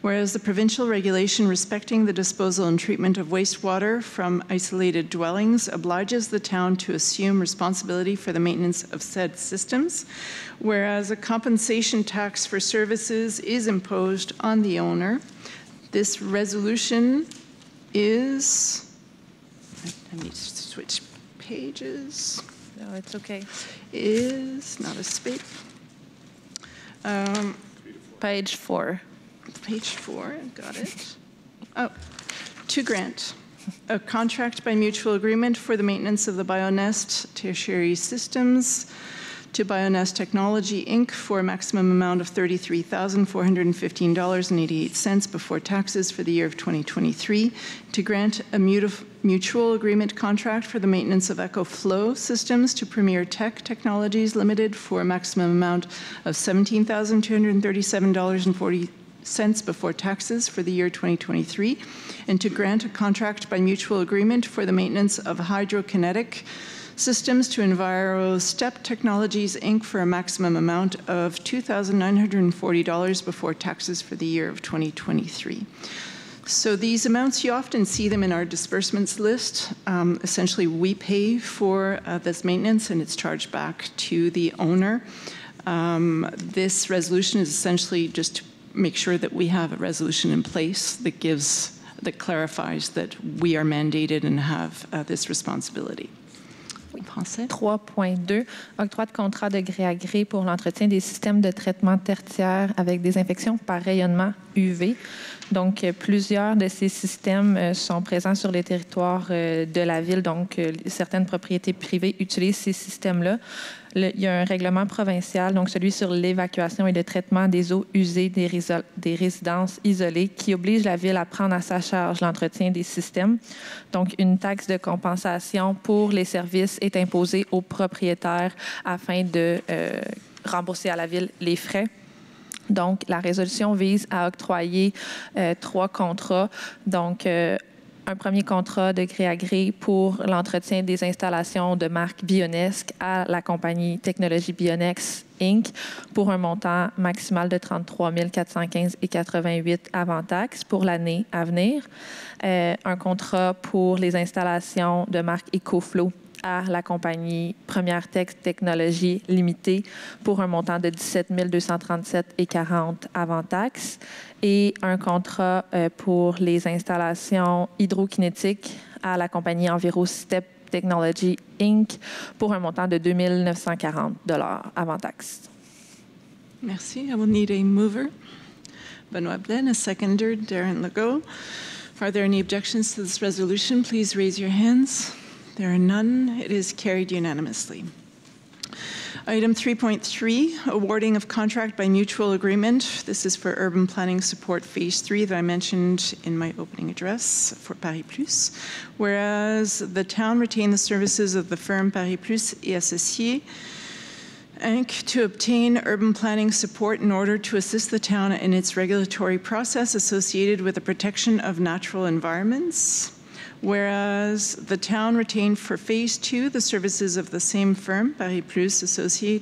Whereas the provincial regulation respecting the disposal and treatment of wastewater from isolated dwellings obliges the town to assume responsibility for the maintenance of said systems. Whereas a compensation tax for services is imposed on the owner. This resolution is, I need to switch pages. No, it's okay. Is not a space. Page 4. Page 4, got it. Oh, to grant a contract by mutual agreement for the maintenance of the Bionest tertiary systems to Bionest Technology, Inc. for a maximum amount of $33,415.88 before taxes for the year of 2023, to grant a mutual agreement contract for the maintenance of EcoFlow systems to Premier Tech Technologies Limited for a maximum amount of $17,237.40 before taxes for the year 2023, and to grant a contract by mutual agreement for the maintenance of hydrokinetic systems to EnviroStep Technologies, Inc. for a maximum amount of $2,940 before taxes for the year of 2023. So these amounts, you often see them in our disbursements list. Essentially, we pay for this maintenance and it's charged back to the owner. This resolution is essentially just to make sure that we have a resolution in place that clarifies that we are mandated and have this responsibility. 3.2, octroi de contrat de gré à gré pour l'entretien des systèmes de traitement tertiaire avec désinfection par rayonnement UV. Donc, plusieurs de ces systèmes sont présents sur les territoires de la ville. Donc, certaines propriétés privées utilisent ces systèmes-là. Il y a un règlement provincial, donc celui sur l'évacuation et le traitement des eaux usées des résidences isolées, qui oblige la ville à prendre à sa charge l'entretien des systèmes. Donc, une taxe de compensation pour les services est imposée aux propriétaires afin de rembourser à la ville les frais. Donc, la résolution vise à octroyer 3 contrats. Donc, un premier contrat de gré à gré pour l'entretien des installations de marque Bionesque à la compagnie Technologie Bionex, Inc. pour un montant maximal de 33 415,88 avant taxes pour l'année à venir. Un contrat pour les installations de marque EcoFlow à la compagnie Première Tech Technologie Limitée pour un montant de 17 237,40 avant taxes et un contrat pour les installations hydrokinétiques à la compagnie EnviroStep Technology Inc. pour un montant de 2 940 $ avant taxes. Merci. I will need a mover. Benoit Blaine, a seconder, Darren Legault. Are there any objections to this resolution? Please raise your hands. There are none. It is carried unanimously. Item 3.3, awarding of contract by mutual agreement. This is for urban planning support phase 3 that I mentioned in my opening address for Paris Plus. Whereas the town retained the services of the firm Paris Plus et Associés, Inc. to obtain urban planning support in order to assist the town in its regulatory process associated with the protection of natural environments. Whereas the town retained for phase 2 the services of the same firm, Paris Plus Associés,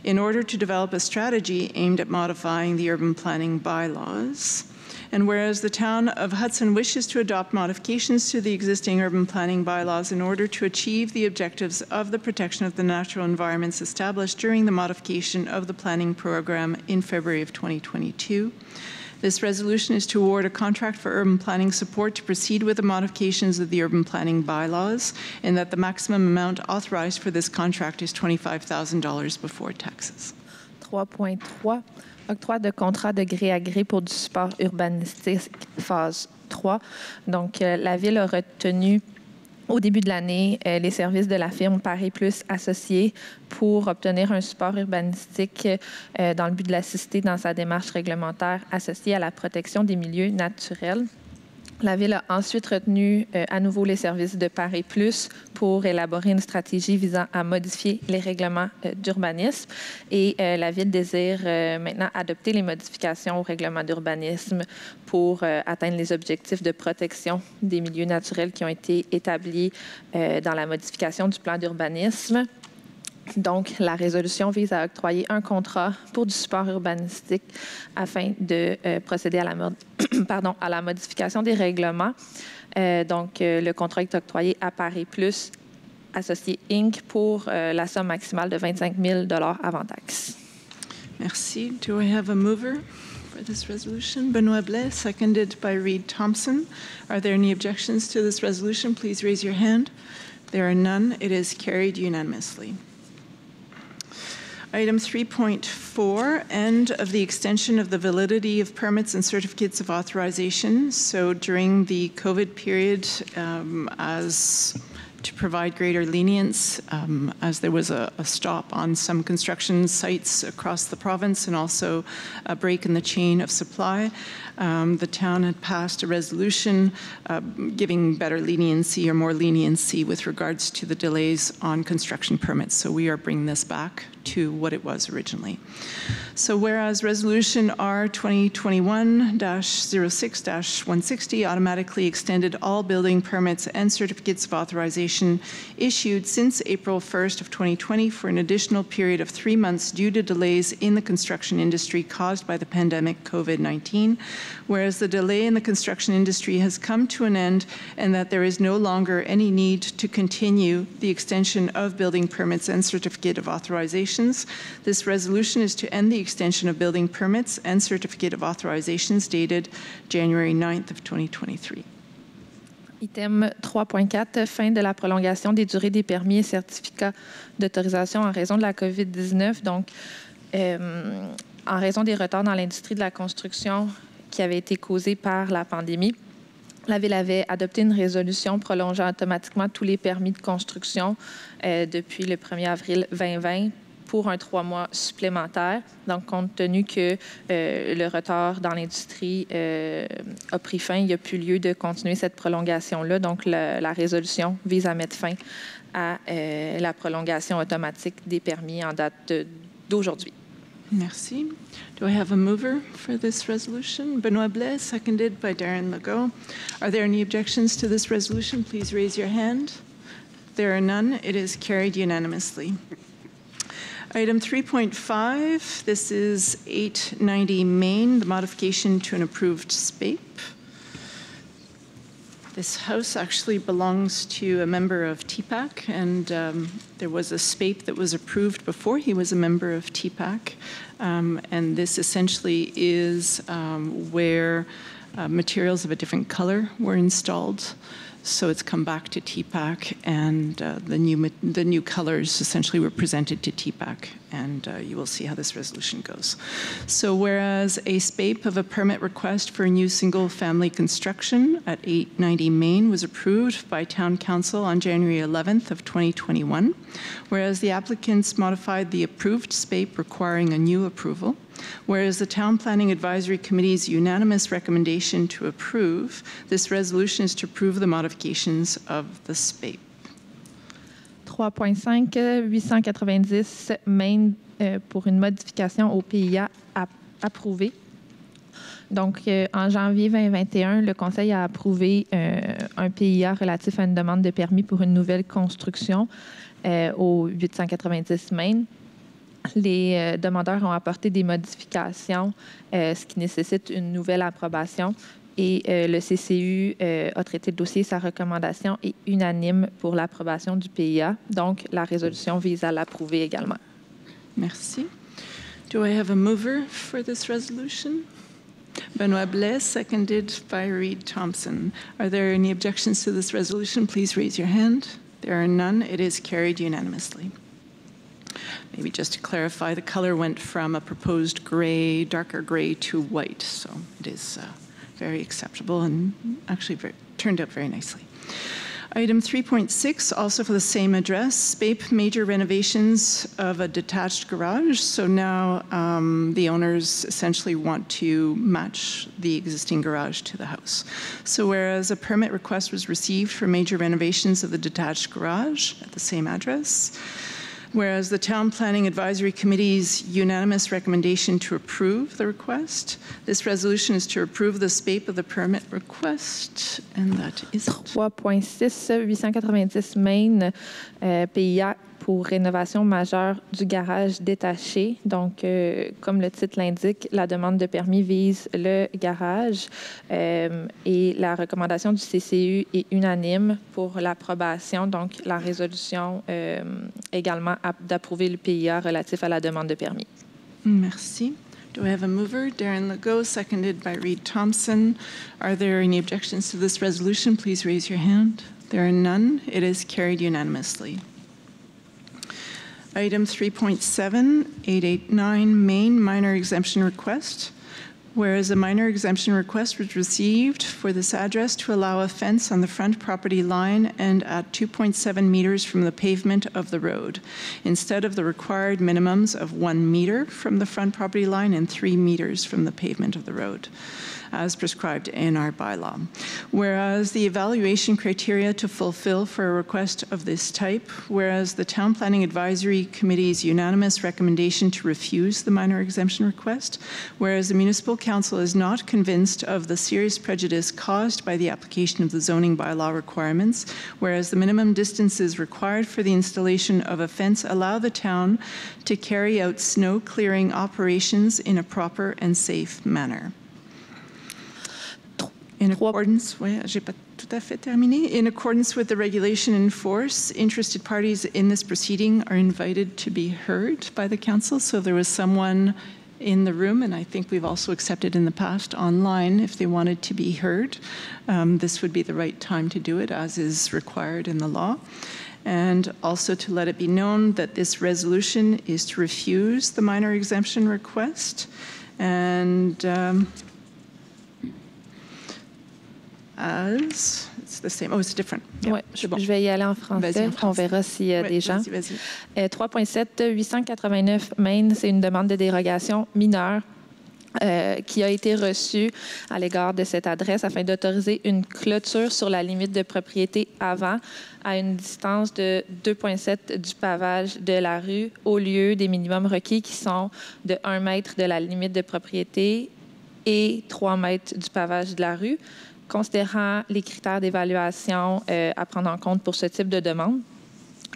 in order to develop a strategy aimed at modifying the urban planning bylaws. And whereas the town of Hudson wishes to adopt modifications to the existing urban planning bylaws in order to achieve the objectives of the protection of the natural environments established during the modification of the planning program in February of 2022. This resolution is to award a contract for urban planning support to proceed with the modifications of the urban planning bylaws, and that the maximum amount authorized for this contract is $25,000 before taxes. 3.3, octroi de contrat de gré à gré pour du support urbanistique phase 3. Donc, la Ville a retenu Au début de l'année, les services de la firme Paris Plus associés pour obtenir un support urbanistique dans le but de l'assister dans sa démarche réglementaire associée à la protection des milieux naturels. La Ville a ensuite retenu à nouveau les services de Paris Plus pour élaborer une stratégie visant à modifier les règlements d'urbanisme. Et la Ville désire maintenant adopter les modifications au règlement d'urbanisme pour atteindre les objectifs de protection des milieux naturels qui ont été établis dans la modification du plan d'urbanisme. Donc, la résolution vise à octroyer un contrat pour du support urbanistique afin de procéder à la modification des règlements. Le contrat est octroyé à Paris Plus Associé Inc. pour la somme maximale de 25 000 $ avant taxes. Merci. Do I have a mover for this resolution? Benoit Blais, seconded by Reed Thompson. Are there any objections to this resolution? Please raise your hand. There are none. It is carried unanimously. Item 3.4, end of the extension of the validity of permits and certificates of authorization. So during the COVID period, as to provide greater lenience, as there was a stop on some construction sites across the province and also a break in the chain of supply, the town had passed a resolution giving better leniency or more leniency with regards to the delays on construction permits. So we are bringing this back to what it was originally. So whereas Resolution R 2021-06-160 automatically extended all building permits and certificates of authorization issued since April 1st of 2020 for an additional period of 3 months due to delays in the construction industry caused by the pandemic COVID-19, whereas the delay in the construction industry has come to an end and that there is no longer any need to continue the extension of building permits and certificate of authorizations. This resolution is to end the extension of building permits and certificate of authorizations dated January 9th of 2023. Item 3.4, fin de la prolongation des durées des permis et certificats d'autorisation en raison de la COVID-19. Donc, en raison des retards dans l'industrie de la construction qui avaient été causés par la pandémie, la Ville avait adopté une résolution prolongeant automatiquement tous les permis de construction depuis le 1er avril 2020 pour un 3 mois supplémentaire. Donc, compte tenu que le retard dans l'industrie a pris fin, il n'y a plus lieu de continuer cette prolongation-là. Donc, la résolution vise à mettre fin à la prolongation automatique des permis en date d'aujourd'hui. Merci. Do I have a mover for this resolution? Benoit Blais, seconded by Darren Legault. Are there any objections to this resolution? Please raise your hand. There are none. It is carried unanimously. Item 3.5, this is 890 Main, the modification to an approved SPAPE. This house actually belongs to a member of TPAC, and there was a SPAPE that was approved before he was a member of TPAC. And this essentially is where materials of a different color were installed. So it's come back to TPAC, and the new colors essentially were presented to TPAC, and you will see how this resolution goes. So whereas a SPAPE of a permit request for a new single-family construction at 890 Main was approved by Town Council on January 11th of 2021, whereas the applicants modified the approved SPAPE requiring a new approval, whereas the Town Planning Advisory Committee's unanimous recommendation to approve, this resolution is to approve the modifications of the SPAPE. 3.5, 890 Main pour une modification au PIA approuvé. Donc, en janvier 2021, le Conseil a approuvé un PIA relatif à une demande de permis pour une nouvelle construction au 890 Main. Les demandeurs ont apporté des modifications, ce qui nécessite une nouvelle approbation. Et le CCU a traité le dossier. Sa recommandation est unanime pour l'approbation du PIA. Donc, la résolution vise à l'approuver également. Merci. Do I have a mover for this resolution? Benoit Blais, seconded by Reed Thompson. Are there any objections to this resolution? Please raise your hand. There are none. It is carried unanimously. Maybe just to clarify, the color went from a proposed gray, darker gray to white, so it is very acceptable and actually turned out very nicely. Item 3.6, also for the same address, SPAPE major renovations of a detached garage. So now the owners essentially want to match the existing garage to the house. So whereas a permit request was received for major renovations of the detached garage at the same address, whereas the Town Planning Advisory Committee's unanimous recommendation to approve the request, this resolution is to approve the SPAPE of the permit request, and that is it. 3.6, 890 Main, PIA pour rénovation majeure du garage détaché. Donc, comme le titre l'indique, la demande de permis vise le garage et la recommandation du CCU est unanime pour l'approbation. Donc, la résolution également d'approuver le PIA relatif à la demande de permis. Merci. Do I have a mover? Darren Legault, seconded by Reed Thompson. Are there any objections to this resolution? Please raise your hand. There are none. It is carried unanimously. Item 3.7, 889 Main minor exemption request. Whereas a minor exemption request was received for this address to allow a fence on the front property line and at 2.7 meters from the pavement of the road, instead of the required minimums of 1 meter from the front property line and 3 meters from the pavement of the road, as prescribed in our bylaw. Whereas the evaluation criteria to fulfill for a request of this type, whereas the Town Planning Advisory Committee's unanimous recommendation to refuse the minor exemption request, whereas the Municipal Council is not convinced of the serious prejudice caused by the application of the zoning bylaw requirements, whereas the minimum distances required for the installation of a fence allow the town to carry out snow clearing operations in a proper and safe manner. In accordance, j'ai pas tout à fait terminé. In accordance with the regulation in force, interested parties in this proceeding are invited to be heard by the council. So there was someone in the room, and I think we've also accepted in the past online if they wanted to be heard. This would be the right time to do it, as is required in the law. And also to let it be known that this resolution is to refuse the minor exemption request. And as it's the same. Oh, it's different. Yeah, ouais, bon. Je vais y aller en français. On verra s'il y a des gens. 3.7, 889 Main, c'est une demande de dérogation mineure qui a été reçue à l'égard de cette adresse afin d'autoriser une clôture sur la limite de propriété avant à une distance de 2,7 du pavage de la rue au lieu des minimums requis qui sont de 1 mètre de la limite de propriété et 3 mètres du pavage de la rue. Considérant les critères d'évaluation à prendre en compte pour ce type de demande,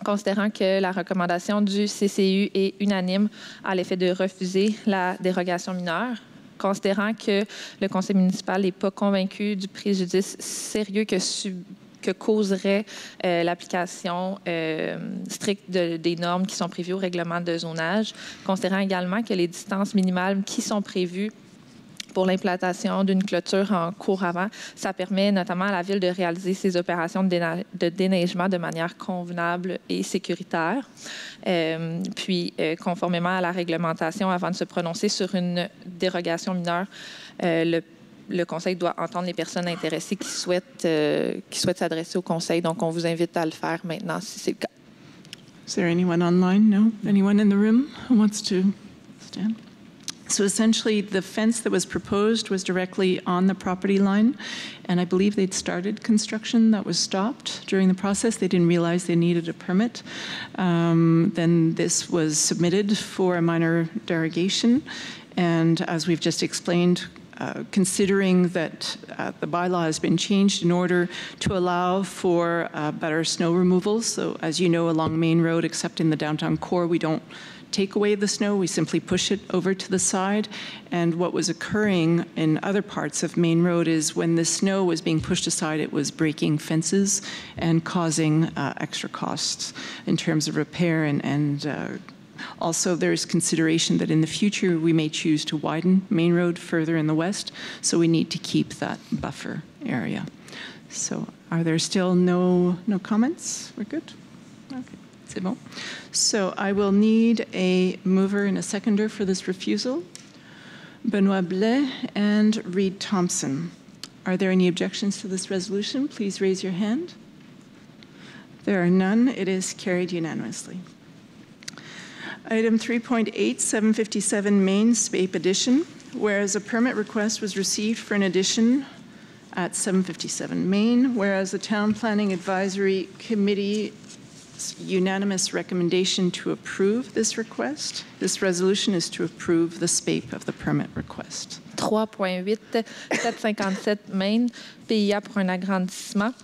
considérant que la recommandation du CCU est unanime à l'effet de refuser la dérogation mineure, considérant que le conseil municipal n'est pas convaincu du préjudice sérieux que causerait l'application stricte des normes qui sont prévues au règlement de zonage, considérant également que les distances minimales qui sont prévues pour l'implantation d'une clôture en cours avant, ça permet notamment à la Ville de réaliser ses opérations de déneigement de manière convenable et sécuritaire. Puis, conformément à la réglementation, avant de se prononcer sur une dérogation mineure, le Conseil doit entendre les personnes intéressées qui souhaitent s'adresser au Conseil. Donc, on vous invite à le faire maintenant, si c'est le cas. Is there anyone online? No? Anyone in the room who wants to stand? So essentially, the fence that was proposed was directly on the property line, and I believe they'd started construction that was stopped during the process. They didn't realize they needed a permit. Then this was submitted for a minor derogation, and as we've just explained, considering that the bylaw has been changed in order to allow for better snow removal. So as you know, along Main Road, except in the downtown core, we don't take away the snow, we simply push it over to the side. And what was occurring in other parts of Main Road is when the snow was being pushed aside, it was breaking fences and causing extra costs in terms of repair. And also there's consideration that in the future we may choose to widen Main Road further in the west, so we need to keep that buffer area. So are there still no comments? We're good? Okay. C'est bon. So I will need a mover and a seconder for this refusal. Benoit Blais and Reed Thompson. Are there any objections to this resolution? Please raise your hand. There are none. It is carried unanimously. Item 3.8, 757 Main SPAPE Edition. Whereas a permit request was received for an addition at 757 Main, whereas the Town Planning Advisory Committee's unanimous recommendation to approve this request. This resolution is to approve the SPAPE of the permit request. 3.8, 757 Main, PIA pour un agrandissement.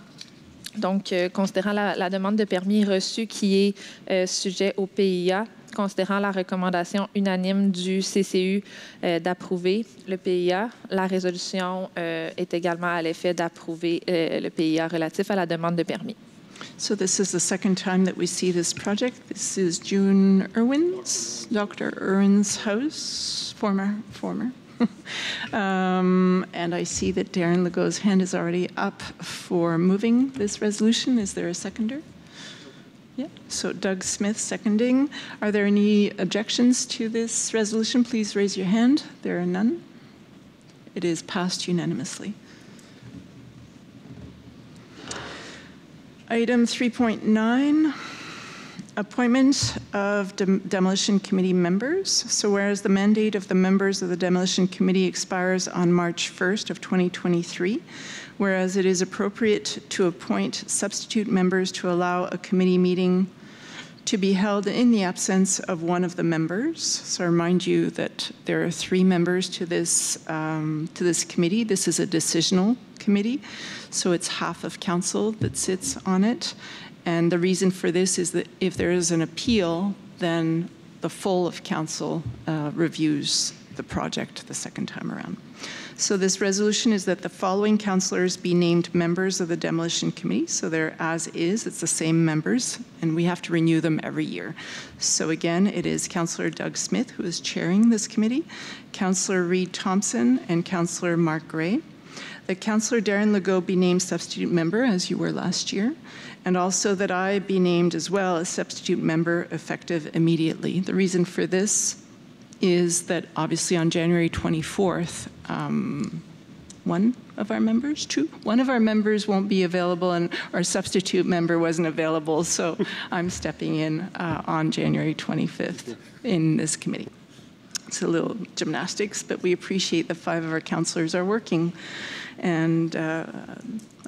Donc, considérant la demande de permis reçue qui est sujet au PIA, considérant la recommandation unanime du CCU d'approuver le PIA, la résolution est également à l'effet d'approuver le PIA relatif à la demande de permis. So this is the second time that we see this project. This is June Irwin's, Dr. Irwin's house, former. And I see that Darren Legault's hand is already up for moving this resolution. Is there a seconder? Yeah, so Doug Smith seconding. Are there any objections to this resolution? Please raise your hand. There are none. It is passed unanimously. Item 3.9, appointment of Demolition Committee members. So whereas the mandate of the members of the Demolition Committee expires on March 1st of 2023, whereas it is appropriate to appoint substitute members to allow a committee meeting to be held in the absence of one of the members. So I remind you that there are 3 members to this committee. This is a decisional committee, so it's half of council that sits on it. And the reason for this is that if there is an appeal, then the full of council reviews the project the second time around. So this resolution is that the following councillors be named members of the Demolition Committee. So they're as is, it's the same members, and we have to renew them every year. So again, it is Councillor Doug Smith who is chairing this committee, Councillor Reed Thompson, and Councillor Mark Gray. That Councillor Darren Legault be named substitute member, as you were last year, and also that I be named as well as substitute member effective immediately. The reason for this is that obviously on January 24th, one of our members won't be available, and our substitute member wasn't available, so I'm stepping in on January 25th in this committee. It's a little gymnastics, but we appreciate that 5 of our councillors are working, and a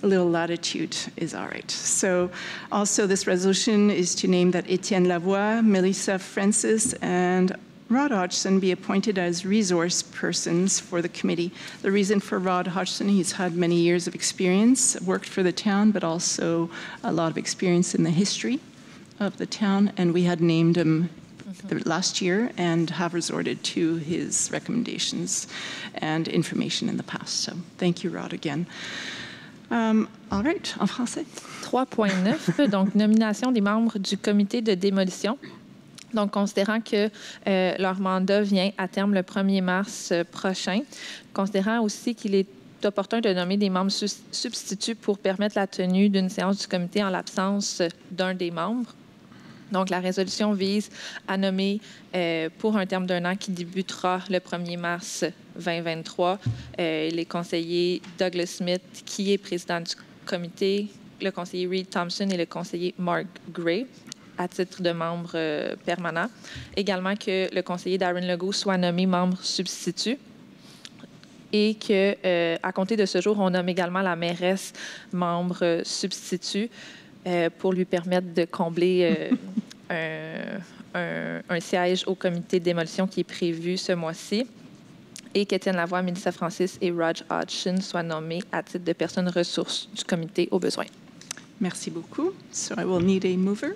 little latitude is all right. So also this resolution is to name that Etienne Lavoie, Melissa Francis, and Rod Hodgson be appointed as resource persons for the committee. The reason for Rod Hodgson, he's had many years of experience, worked for the town, but also a lot of experience in the history of the town, and we had named him last year and have resorted to his recommendations and information in the past. So thank you, Rod, again. All right, en français. 3.9, donc nomination des membres du comité de démolition. Donc, considérant que leur mandat vient à terme le 1er mars prochain, considérant aussi qu'il est opportun de nommer des membres substituts pour permettre la tenue d'une séance du comité en l'absence d'un des membres. Donc, la résolution vise à nommer pour un terme d'1 an qui débutera le 1er mars 2023 les conseillers Douglas Smith, qui est président du comité, le conseiller Reed Thompson et le conseiller Mark Gray, à titre de membre permanent. Également que le conseiller Darren Legault soit nommé membre substitut et qu'à compter de ce jour, on nomme également la mairesse membre substitut pour lui permettre de combler un siège au comité de démolition qui est prévu ce mois-ci, et qu'Étienne Lavoie, Melissa Francis et Rod Hodgson soient nommés à titre de personnes ressources du comité au besoin. Merci beaucoup. So I will need a mover.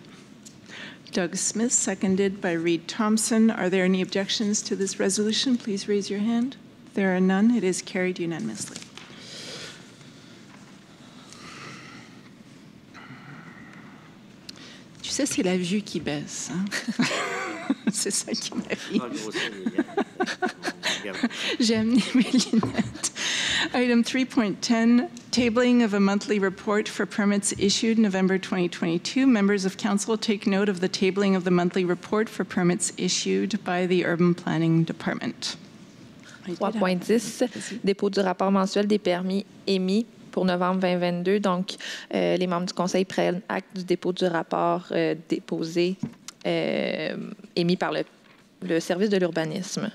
Doug Smith, seconded by Reed Thompson. Are there any objections to this resolution? Please raise your hand. There are none. It is carried unanimously. Tu sais, c'est la vue qui baisse. Hein? C'est ça qui m'arrive. J'ai amené mes lunettes. Item 3.10, tabling of a monthly report for permits issued November 2022. Members of council take note of the tabling of the monthly report for permits issued by the Urban Planning Department. 3.10, dépôt du rapport mensuel des permis émis pour novembre 2022. Donc, les membres du conseil prennent acte du dépôt du rapport déposé, émis par le service de l'urbanisme.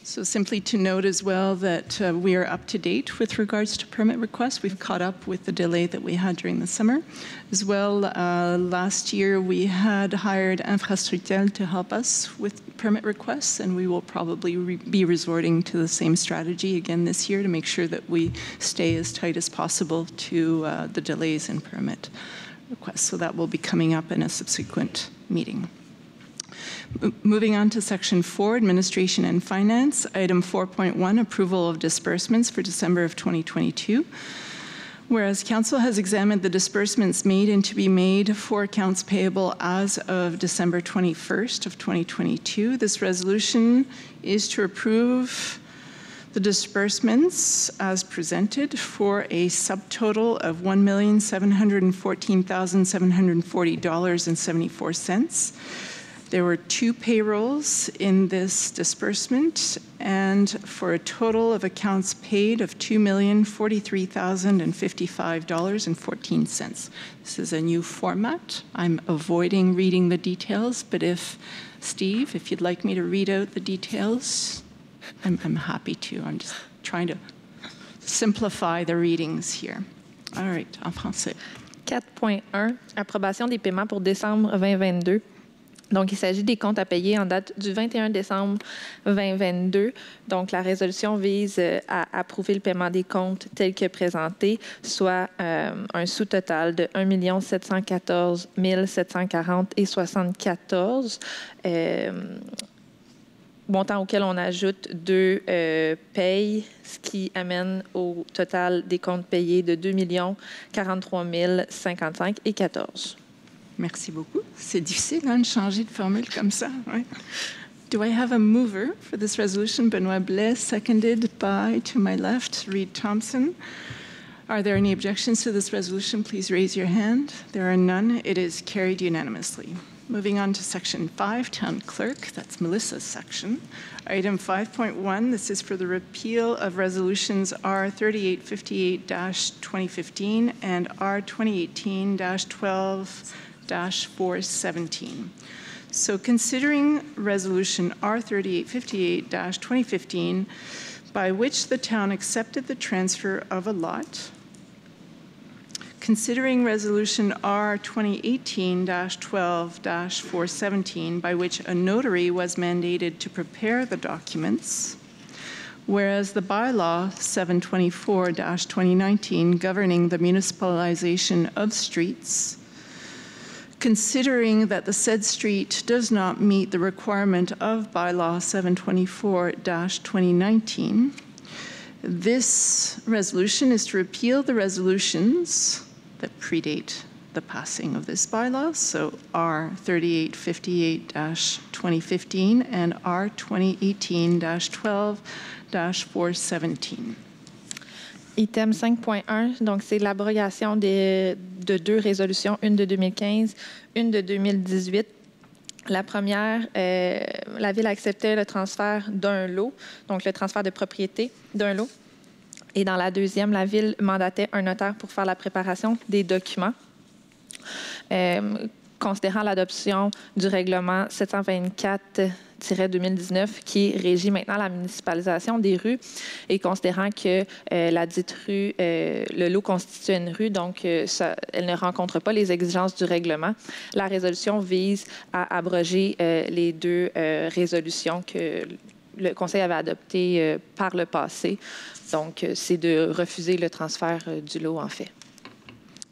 So simply to note as well that we are up to date with regards to permit requests. We've caught up with the delay that we had during the summer. As well, last year we had hired Infrastructure to help us with permit requests, and we will probably be resorting to the same strategy again this year to make sure that we stay as tight as possible to the delays in permit requests. So that will be coming up in a subsequent meeting. Moving on to Section 4, Administration and Finance, Item 4.1, Approval of Disbursements for December of 2022. Whereas Council has examined the disbursements made and to be made for accounts payable as of December 21st of 2022, this resolution is to approve the disbursements as presented for a subtotal of $1,714,740.74. There were 2 payrolls in this disbursement, and for a total of accounts paid of $2,043,055.14. This is a new format. I'm avoiding reading the details, but Steve, if you'd like me to read out the details, I'm happy to. I'm just trying to simplify the readings here. All right, en français. 4.1, approbation des paiements pour décembre 2022. Donc, il s'agit des comptes à payer en date du 21 décembre 2022. Donc, la résolution vise à approuver le paiement des comptes tels que présentés, soit un sous-total de 1 714 740,74 montant auquel on ajoute 2 payes, ce qui amène au total des comptes payés de 2 43 055,14. Merci beaucoup. C'est difficile de changer de formule comme ça. Ouais. Do I have a mover for this resolution? Benoit Blais, seconded by, to my left, Reed Thompson. Are there any objections to this resolution? Please raise your hand. There are none. It is carried unanimously. Moving on to Section 5, Town Clerk. That's Melissa's section. Item 5.1, this is for the repeal of Resolutions R 3858-2015 and R 2018-12-417. So considering Resolution R 3858-2015, by which the town accepted the transfer of a lot, considering Resolution R 2018-12-417, by which a notary was mandated to prepare the documents, whereas the bylaw 724-2019 governing the municipalization of streets, considering that the said street does not meet the requirement of bylaw 724-2019, this resolution is to repeal the resolutions that predate the passing of this bylaw, so R 3858-2015 and R 2018-12-417. Item 5.1, donc c'est l'abrogation de 2 résolutions, une de 2015, une de 2018. La première, la Ville acceptait le transfert d'un lot, donc le transfert de propriété d'un lot. Et dans la deuxième, la Ville mandatait un notaire pour faire la préparation des documents. Considérant l'adoption du règlement 724-2019 qui régit maintenant la municipalisation des rues et considérant que la dite rue, le lot constitue une rue, donc elle ne rencontre pas les exigences du règlement, la résolution vise à abroger les 2 résolutions que le Conseil avait adoptées par le passé. Donc, c'est de refuser le transfert du lot, en fait.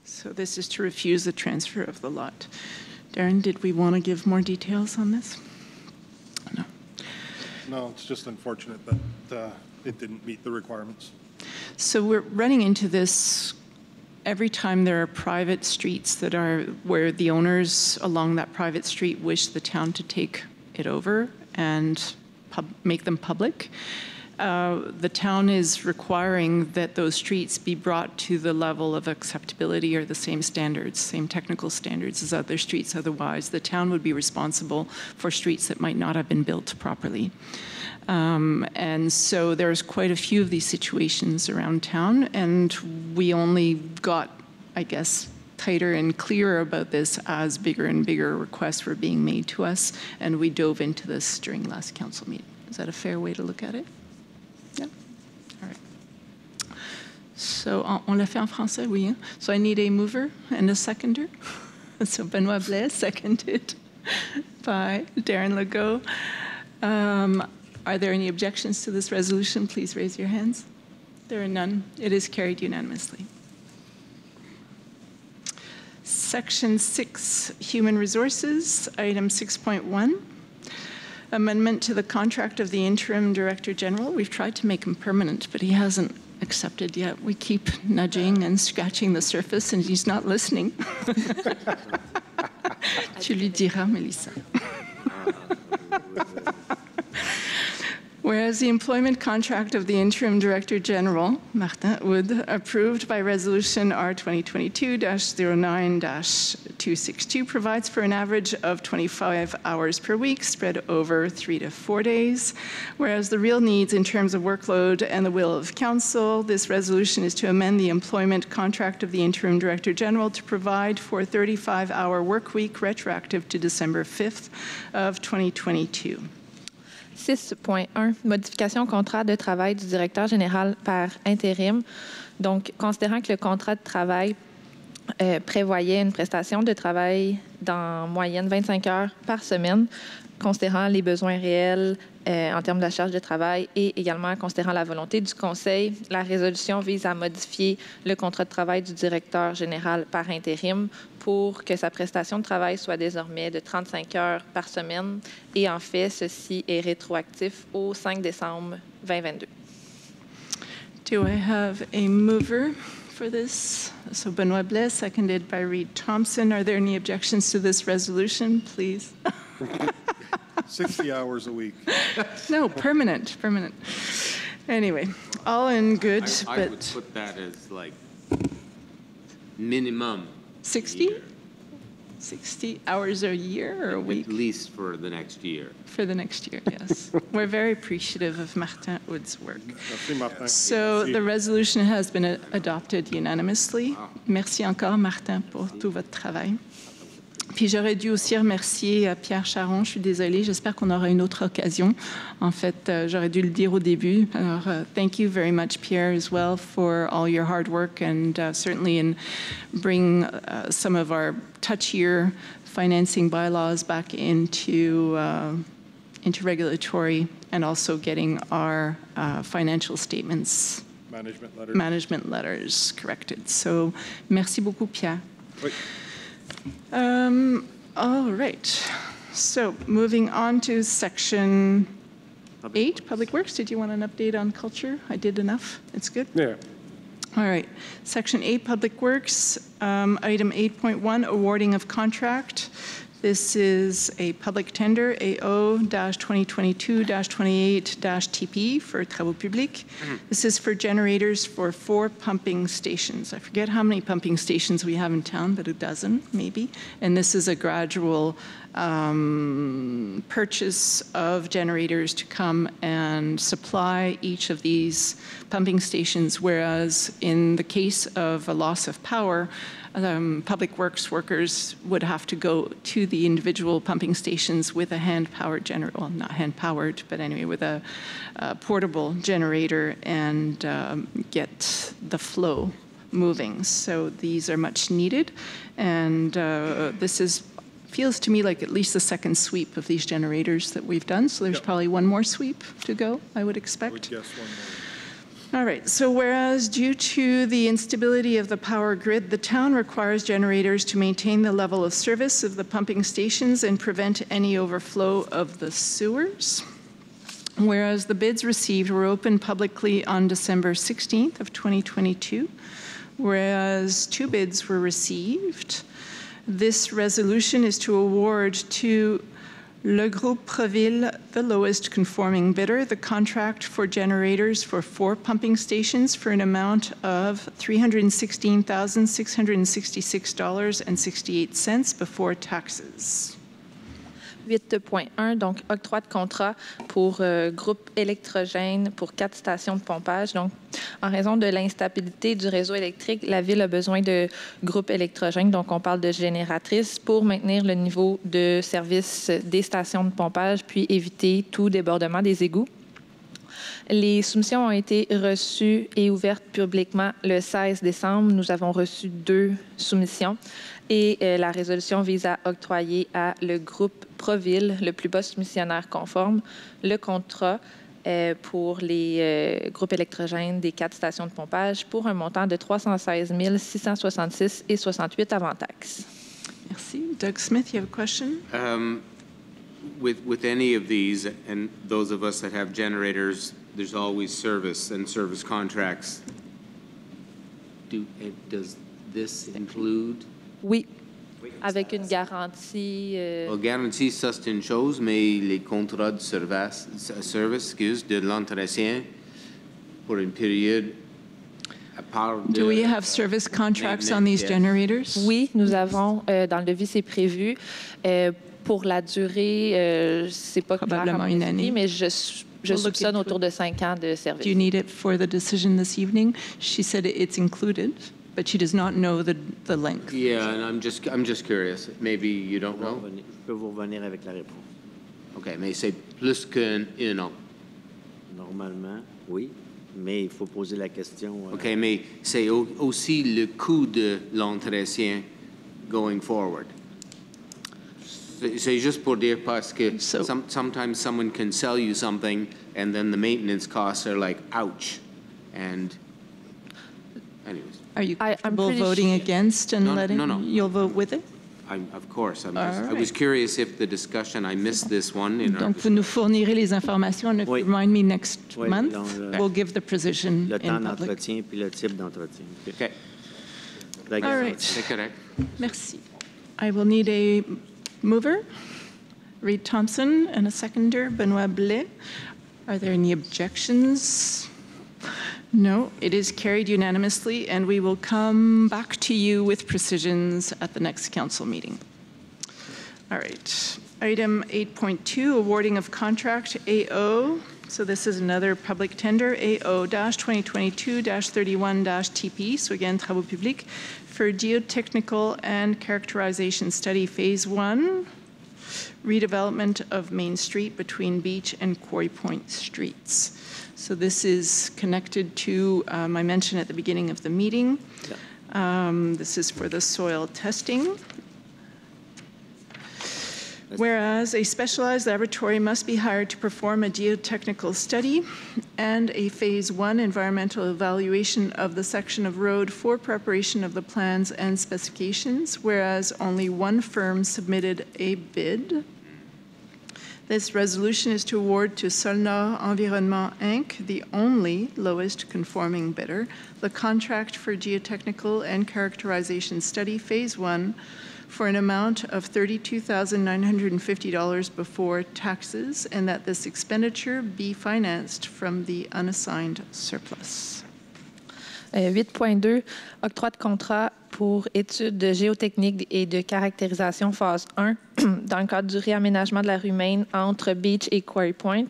So this is to refuse the transfer of the lot. Darren, did we want to give more details on this? No. No, it's just unfortunate that it didn't meet the requirements. So we're running into this every time there are private streets that are where the owners along that private street wish the town to take it over and make them public. the town is requiring that those streets be brought to the level of acceptability or the same standards, same technical standards as other streets. Otherwise, the town would be responsible for streets that might not have been built properly. And so there's quite a few of these situations around town, and we only got, I guess, tighter and clearer about this as bigger and bigger requests were being made to us, and we dove into this during last council meeting. Is that a fair way to look at it? Yeah? All right. So, on l'a fait en français, oui. Hein? So I need a mover and a seconder. So Benoit Blais, seconded by Darren Legault. Are there any objections to this resolution? Please raise your hands. There are none. It is carried unanimously. Section 6, Human Resources, item 6.1. Amendment to the contract of the interim director general. We've tried to make him permanent, but he hasn't accepted yet. We keep nudging and scratching the surface, and he's not listening. Tu lui diras, Melissa. Whereas the employment contract of the interim director general, Martin Hood, approved by resolution R 2022-09-262, provides for an average of 25 hours per week spread over 3 to 4 days. Whereas the real needs in terms of workload and the will of council, this resolution is to amend the employment contract of the interim director general to provide for a 35-hour work week retroactive to December 5th of 2022. 6.1, modification au contrat de travail du directeur général par intérim. Donc, considérant que le contrat de travail prévoyait une prestation de travail d'en moyenne 25 heures par semaine, considérant les besoins réels en termes de la charge de travail et également considérant la volonté du conseil, la résolution vise à modifier le contrat de travail du directeur général par intérim pour que sa prestation de travail soit désormais de 35 heures par semaine. Et en fait, ceci est rétroactif au 5 décembre 2022. Do I have a mover for this? So Benoit Blais, seconded by Reed Thompson. Are there any objections to this resolution, please? 60 hours a week. No, permanent. Anyway, all in good, I but... would put that as like minimum 60? 60 hours a year or a week? At least for the next year. For the next year, yes. We're very appreciative of Martin Hood's work. Merci, Martin. So the resolution has been adopted unanimously. Merci encore, Martin, pour tout votre travail. Puis j'aurais dû aussi remercier Pierre Charron. Je suis désolée, j'espère qu'on aura une autre occasion. En fait, j'aurais dû le dire au début. Alors, thank you very much, Pierre, as well, for all your hard work and certainly in bringing some of our touchier financing bylaws back into regulatory and also getting our financial statements, management letters corrected. So, merci beaucoup, Pierre. Oui. All right. So moving on to section 8, Public Works. Did you want an update on culture? I did enough. It's good? Yeah. All right. Section 8, Public Works. Item 8.1, awarding of contract. This is a public tender, AO-2022-28-TP for travaux publics. This is for generators for 4 pumping stations. I forget how many pumping stations we have in town, but a dozen, maybe. And this is a gradual purchase of generators to come and supply each of these pumping stations, whereas in the case of a loss of power, public works workers would have to go to the individual pumping stations with a hand-powered generator, well, not hand-powered, but anyway, with a portable generator and get the flow moving. So these are much needed, and this feels to me like at least the second sweep of these generators that we've done, so there's probably one more sweep to go, I would expect. I would guess one more. All right, so whereas due to the instability of the power grid, the town requires generators to maintain the level of service of the pumping stations and prevent any overflow of the sewers. Whereas the bids received were opened publicly on December 16th of 2022, whereas 2 bids were received. This resolution is to award to Le groupe Préville, the lowest conforming bidder, the contract for generators for 4 pumping stations for an amount of $316,666.68 before taxes. 8.1, donc octroi de contrat pour groupe électrogène pour 4 stations de pompage. Donc, en raison de l'instabilité du réseau électrique, la Ville a besoin de groupes électrogènes, donc on parle de génératrices, pour maintenir le niveau de service des stations de pompage, puis éviter tout débordement des égouts. Les soumissions ont été reçues et ouvertes publiquement le 16 décembre. Nous avons reçu 2 soumissions et la résolution vise à octroyer à le groupe Préville, le plus bas soumissionnaire conforme, le contrat pour les groupes électrogènes des 4 stations de pompage pour un montant de 316 666,68 avant taxes. Merci. Doug Smith, you have a question? With any of these, and those of us that have generators, there's always service and service contracts. Does this include? Oui, avec une garantie. La garantie, ça c'est une chose, mais les contrats de service de l'entretien pour une période à part de... Do we have service contracts on these generators? Oui, nous avons, dans le devis, c'est prévu. Pour la durée, c'est pas probablement une année, mais je soupçonne autour de 5 ans de service. Do you need it for the decision this evening? She said it's included, but she does not know the length. Yeah, and I'm just curious. Maybe you don't know. Je peux vous revenir avec la réponse. OK, mais c'est plus qu'un an. Normalement, oui, mais il faut poser la question. OK, mais c'est aussi le coût de l'entretien going forward. C'est juste pour dire parce que sometimes someone can sell you something and then the maintenance costs are like, ouch. And anyways. Are you comfortable voting against and No. you'll vote with it? Of course. I was curious if the discussion, I missed this one. Donc, vous nous fournirez les informations and if you remind me next month, we'll give the position le temps in public. d'entretien puis le type d'entretien. OK. All right. C'est correct. Merci. I will need a mover, Reed Thompson, and a seconder, Benoit Blais. Are there any objections? No, it is carried unanimously, and we will come back to you with precisions at the next council meeting. All right. Item 8.2, awarding of contract AO. So this is another public tender, AO-2022-31-TP, so again, travaux publics, for geotechnical and characterization study phase 1, redevelopment of Main Street between Beach and Quarry Point Streets. So this is connected to my mention at the beginning of the meeting. This is for the soil testing. Whereas a specialized laboratory must be hired to perform a geotechnical study and a phase 1 environmental evaluation of the section of road for preparation of the plans and specifications, whereas only one firm submitted a bid. This resolution is to award to Solnor Environnement Inc., the only lowest conforming bidder, the contract for geotechnical and characterization study phase 1 for an amount of $32,950 before taxes, and that this expenditure be financed from the unassigned surplus. 8.2, octroi de contrat pour études de géotechnique et de caractérisation phase 1 dans le cadre du réaménagement de la rue Main entre Beach et Quarry Point.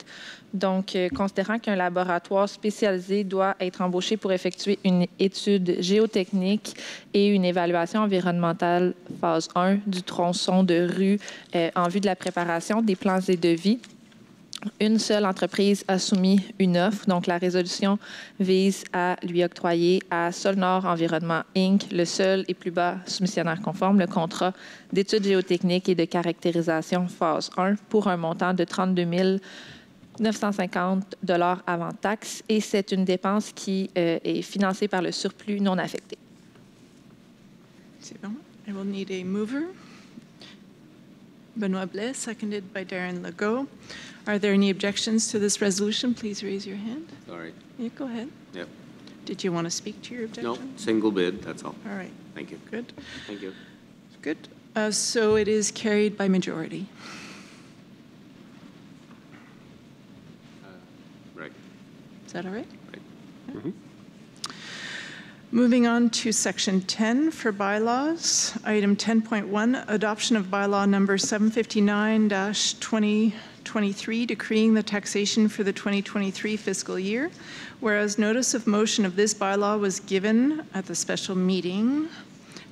Donc, considérant qu'un laboratoire spécialisé doit être embauché pour effectuer une étude géotechnique et une évaluation environnementale phase 1 du tronçon de rue en vue de la préparation des plans et devis, une seule entreprise a soumis une offre. Donc, la résolution vise à lui octroyer à Solnor Environnement Inc., le seul et plus bas soumissionnaire conforme, le contrat d'études géotechniques et de caractérisation phase 1 pour un montant de 32 950 $ avant taxe, et c'est une dépense qui est financée par le surplus non affecté. C'est bon. I will need a mover. Benoit Blais, seconded by Darren Legault. Are there any objections to this resolution? Please raise your hand. Sorry. Yeah, go ahead. Yep. Did you want to speak to your objection? No, single bid, that's all. All right. Thank you. Good. Thank you. Good. So it is carried by majority. that all right? Moving on to Section 10 for bylaws. Item 10.1, adoption of bylaw number 759-2023, decreeing the taxation for the 2023 fiscal year. Whereas notice of motion of this bylaw was given at the special meeting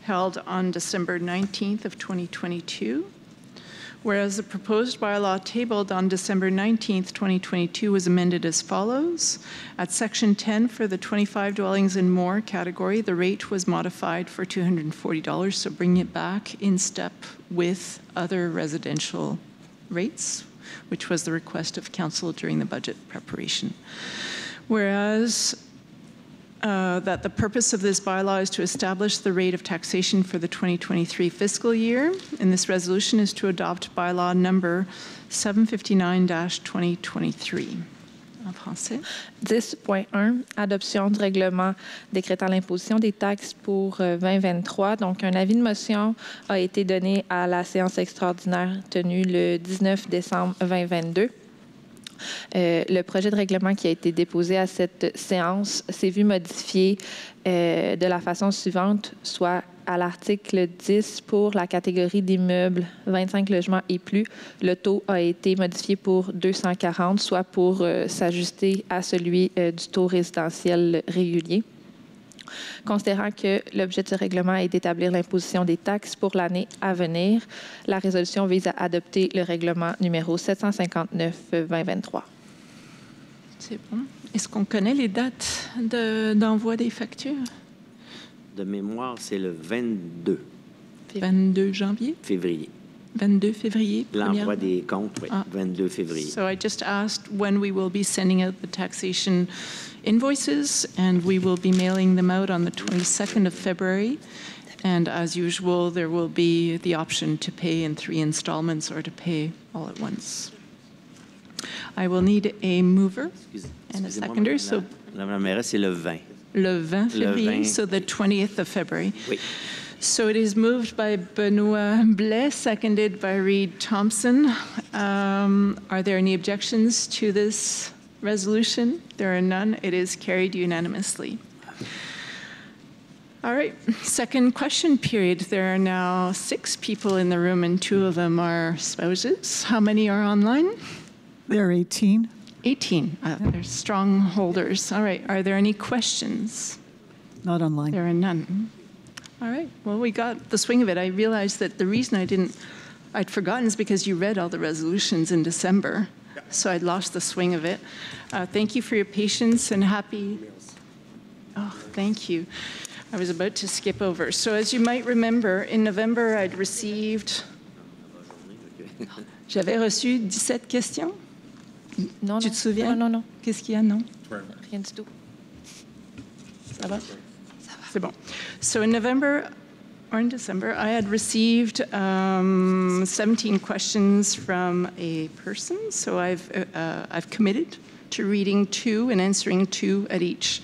held on December 19th of 2022. Whereas the proposed bylaw tabled on December 19th, 2022 was amended as follows. At Section 10 for the 25 dwellings and more category, the rate was modified for $240, so bringing it back in step with other residential rates, which was the request of council during the budget preparation. Whereas that the purpose of this bylaw is to establish the rate of taxation for the 2023 fiscal year, and this resolution is to adopt bylaw number 759-2023. En français. 10.1, adoption du règlement décrétant l'imposition des taxes pour 2023. Donc, un avis de motion a été donné à la séance extraordinaire tenue le 19 décembre 2022. Le projet de règlement qui a été déposé à cette séance s'est vu modifié de la façon suivante, soit à l'article 10 pour la catégorie d'immeubles 25 logements et plus, le taux a été modifié pour 240, soit pour s'ajuster à celui du taux résidentiel régulier. Considérant que l'objet de ce règlement est d'établir l'imposition des taxes pour l'année à venir, la résolution vise à adopter le règlement numéro 759-2023. C'est bon. Est-ce qu'on connaît les dates d'envoi des factures? De mémoire, c'est le 22 22 janvier? février. 22 février? L'envoi des comptes, oui, 22 février. So I just asked when we will be sending out the taxation invoices, and we will be mailing them out on the 22nd of February. And as usual, there will be the option to pay in 3 installments or to pay all at once. I will need a mover and a seconder. So Madame la mairesse, c'est le 20. le 20 février, Le 20. so the 20th of February. Oui. So it is moved by Benoit Blais, seconded by Reed Thompson. Are there any objections to this resolution? There are none. It is carried unanimously. All right, second question period. There are now 6 people in the room, and 2 of them are spouses. How many are online? There are 18. 18. They're strong holders. All right, are there any questions? Not online. There are none. All right, well, we got the swing of it. I realized that the reason I'd forgotten is because you read all the resolutions in December, so I'd lost the swing of it. Thank you for your patience and happy. Oh, thank you. I was about to skip over. So as you might remember, in November, I'd received... J'avais reçu 17 questions. Non, Tu te souviens? Non, non, non. Qu'est-ce qu'il y a, non? Rien du tout. Ça va? C'est bon. So in November or in December, I had received 17 questions from a person. So I've committed to reading 2 and answering 2 at each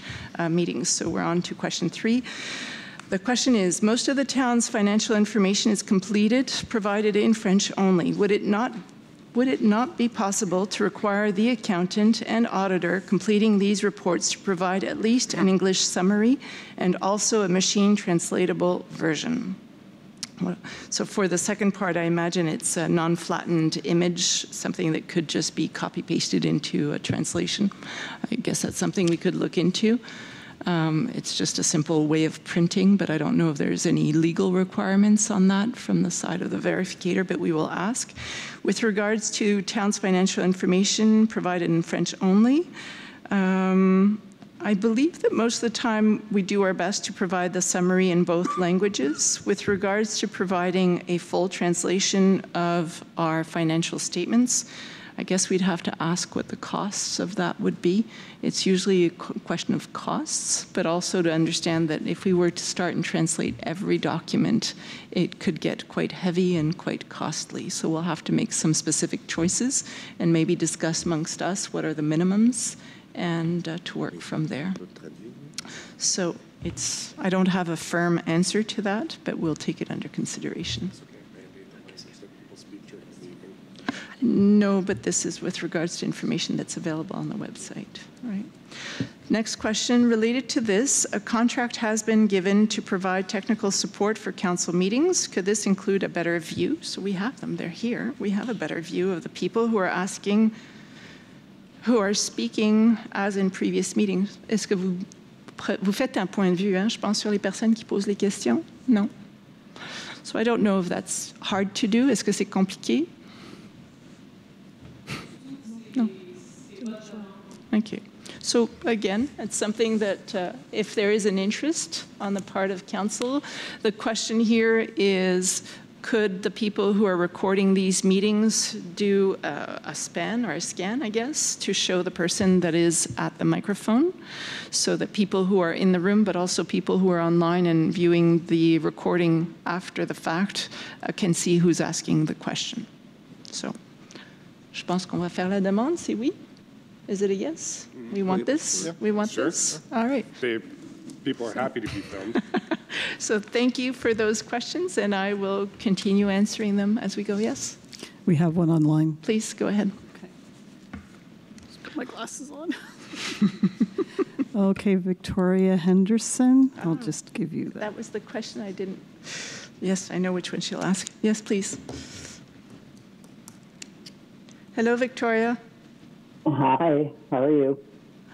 meeting. So we're on to question 3. The question is, most of the town's financial information is completed, provided in French only. Would it not be possible to require the accountant and auditor completing these reports to provide at least an English summary and also a machine translatable version? So for the second part, I imagine it's a non-flattened image, something that could just be copy-pasted into a translation. I guess that's something we could look into. It's just a simple way of printing, but I don't know if there's any legal requirements on that from the side of the verificator, but we will ask. With regards to town's financial information provided in French only, I believe that most of the time we do our best to provide the summary in both languages. With regards to providing a full translation of our financial statements, I guess we'd have to ask what the costs of that would be. It's usually a question of costs, but also to understand that if we were to start and translate every document, it could get quite heavy and quite costly. So we'll have to make some specific choices and maybe discuss amongst us what are the minimums and to work from there. So I don't have a firm answer to that, but we'll take it under consideration. No, but this is with regards to information that's available on the website. Right. Next question related to this. A contract has been given to provide technical support for council meetings. Could this include a better view? So we have them, they're here. We have a better view of the people who are asking, who are speaking as in previous meetings. Est-ce que vous faites un point de vue, hein, je pense, sur les personnes qui posent les questions? Non? So I don't know if that's hard to do. Est-ce que c'est compliqué? No. Okay. So again, it's something that if there is an interest on the part of council, the question here is, could the people who are recording these meetings do a span or a scan, I guess, to show the person that is at the microphone, so that people who are in the room, but also people who are online and viewing the recording after the fact can see who's asking the question. So, je pense qu'on va faire la demande, c'est oui? Is it a yes? We want this? Yeah, We want sure. this? All right. People are happy to be filmed. So thank you for those questions, and I will continue answering them as we go. Yes? We have one online. Please, go ahead. Okay. Just put my glasses on. Okay, Victoria Henderson. I'll just give you that. That was the question I didn't... Yes, I know which one she'll ask. Yes, please. Hello, Victoria. Hi, how are you?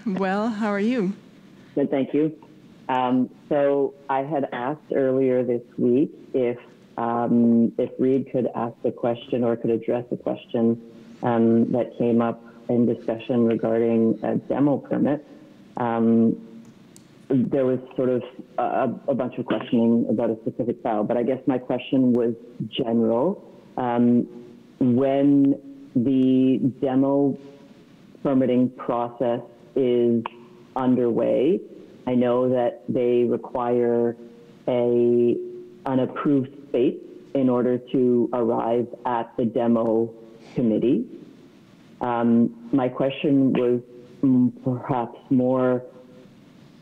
Well, how are you? Good, thank you. So I had asked earlier this week if Reid could ask a question or could address a question that came up in discussion regarding a demo permit. There was sort of a bunch of questioning about a specific file, but I guess my question was general. When the demo permitting process is underway, I know that they require an approved space in order to arrive at the demo committee. My question was perhaps more,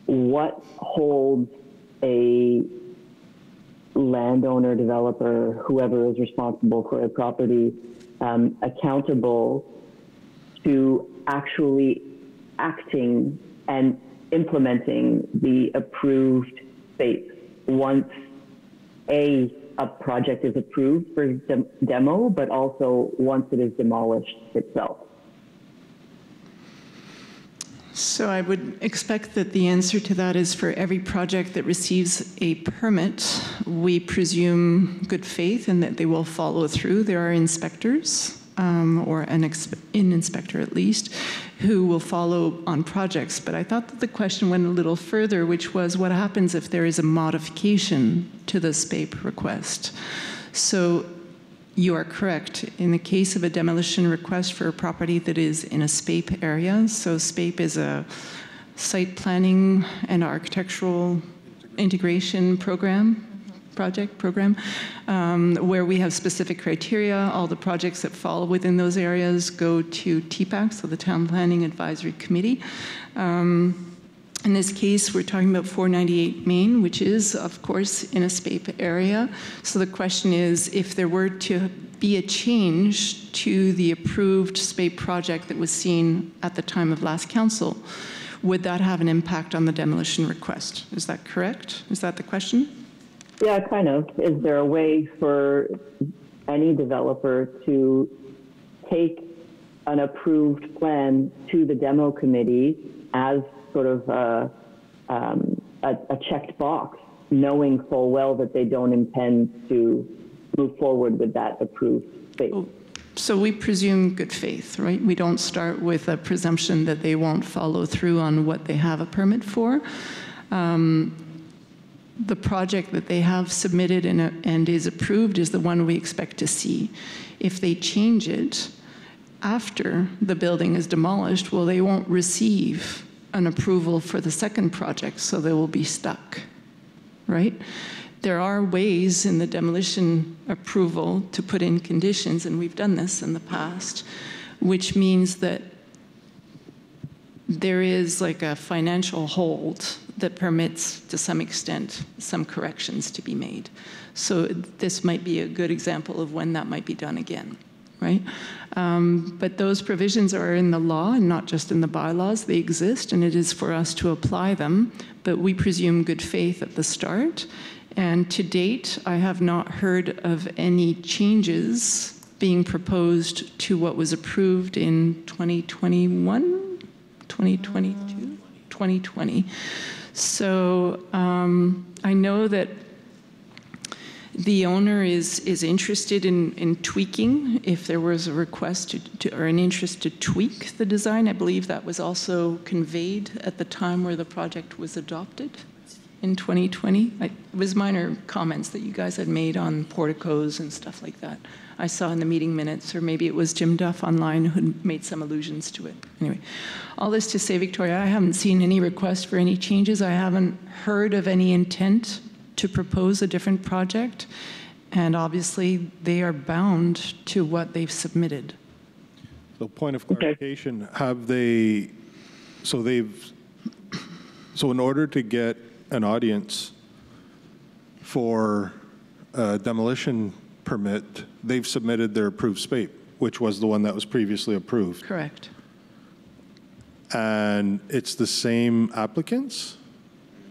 what holds a landowner, developer, whoever is responsible for a property accountable to actually acting and implementing the approved space once a project is approved for demo, but also once it is demolished itself? So I would expect that the answer to that is for every project that receives a permit, we presume good faith and that they will follow through. There are inspectors, or an inspector at least, who will follow on projects. But I thought that the question went a little further, which was what happens if there is a modification to the SPAPE request? So you are correct. In the case of a demolition request for a property that is in a SPAPE area, so SPAPE is a site planning and architectural integration program, where we have specific criteria. All the projects that fall within those areas go to TPAC, so the Town Planning Advisory Committee. In this case, we're talking about 498 Main, which is, of course, in a SPAPE area. So the question is, if there were to be a change to the approved SPAPE project that was seen at the time of last council, would that have an impact on the demolition request? Is that correct? Is that the question? Yeah, kind of. Is there a way for any developer to take an approved plan to the demo committee as sort of a checked box, knowing full well that they don't intend to move forward with that approved space? So we presume good faith, right? We don't start with a presumption that they won't follow through on what they have a permit for. The project that they have submitted and is approved is the one we expect to see. If they change it after the building is demolished, well, they won't receive an approval for the second project, so they will be stuck, right? There are ways in the demolition approval to put in conditions, and we've done this in the past, which means that there is like a financial hold that permits, to some extent, some corrections to be made. So this might be a good example of when that might be done again, right? But those provisions are in the law and not just in the bylaws. They exist, and it is for us to apply them. But we presume good faith at the start. And to date, I have not heard of any changes being proposed to what was approved in 2021, 2022, 2020. So I know that the owner is interested in tweaking if there was a request or an interest to tweak the design. I believe that was also conveyed at the time where the project was adopted in 2020. It was minor comments that you guys had made on porticos and stuff like that. I saw in the meeting minutes, or maybe it was Jim Duff online who made some allusions to it. Anyway, all this to say, Victoria, I haven't seen any request for any changes. I haven't heard of any intent to propose a different project, and obviously they are bound to what they've submitted. So point of clarification, have they, so in order to get an audience for a demolition permit, they've submitted their approved SPAPE, which was the one that was previously approved. Correct. And it's the same applicants?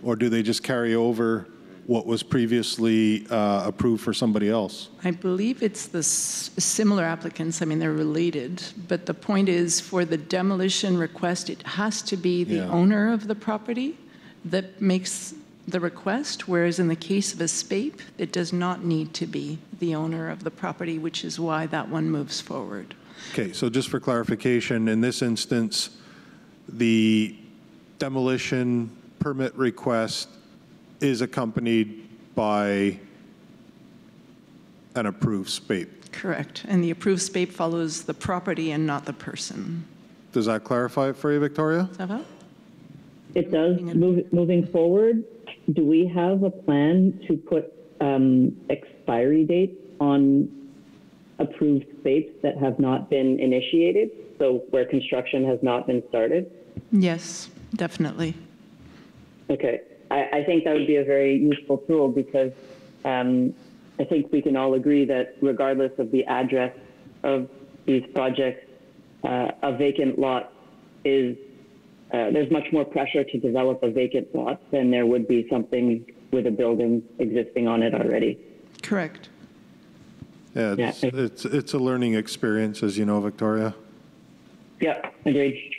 Or do they just carry over what was previously approved for somebody else? I believe it's the similar applicants. I mean, they're related. But the point is, for the demolition request, it has to be the owner of the property that makes the request, whereas in the case of a SPAPE, it does not need to be the owner of the property, which is why that one moves forward. Okay, so just for clarification, in this instance, the demolition permit request is accompanied by an approved SPAPE. Correct. And the approved SPAPE follows the property and not the person. Does that clarify it for you, Victoria? Ça va? It does. Moving forward, do we have a plan to put expiry dates on approved SPAPEs that have not been initiated, so where construction has not been started? Yes, definitely. Okay. I think that would be a very useful tool because I think we can all agree that regardless of the address of these projects, a vacant lot is, there's much more pressure to develop a vacant lot than there would be something with a building existing on it already. Correct. Yeah, it's a learning experience, as you know, Victoria. Yeah, agreed.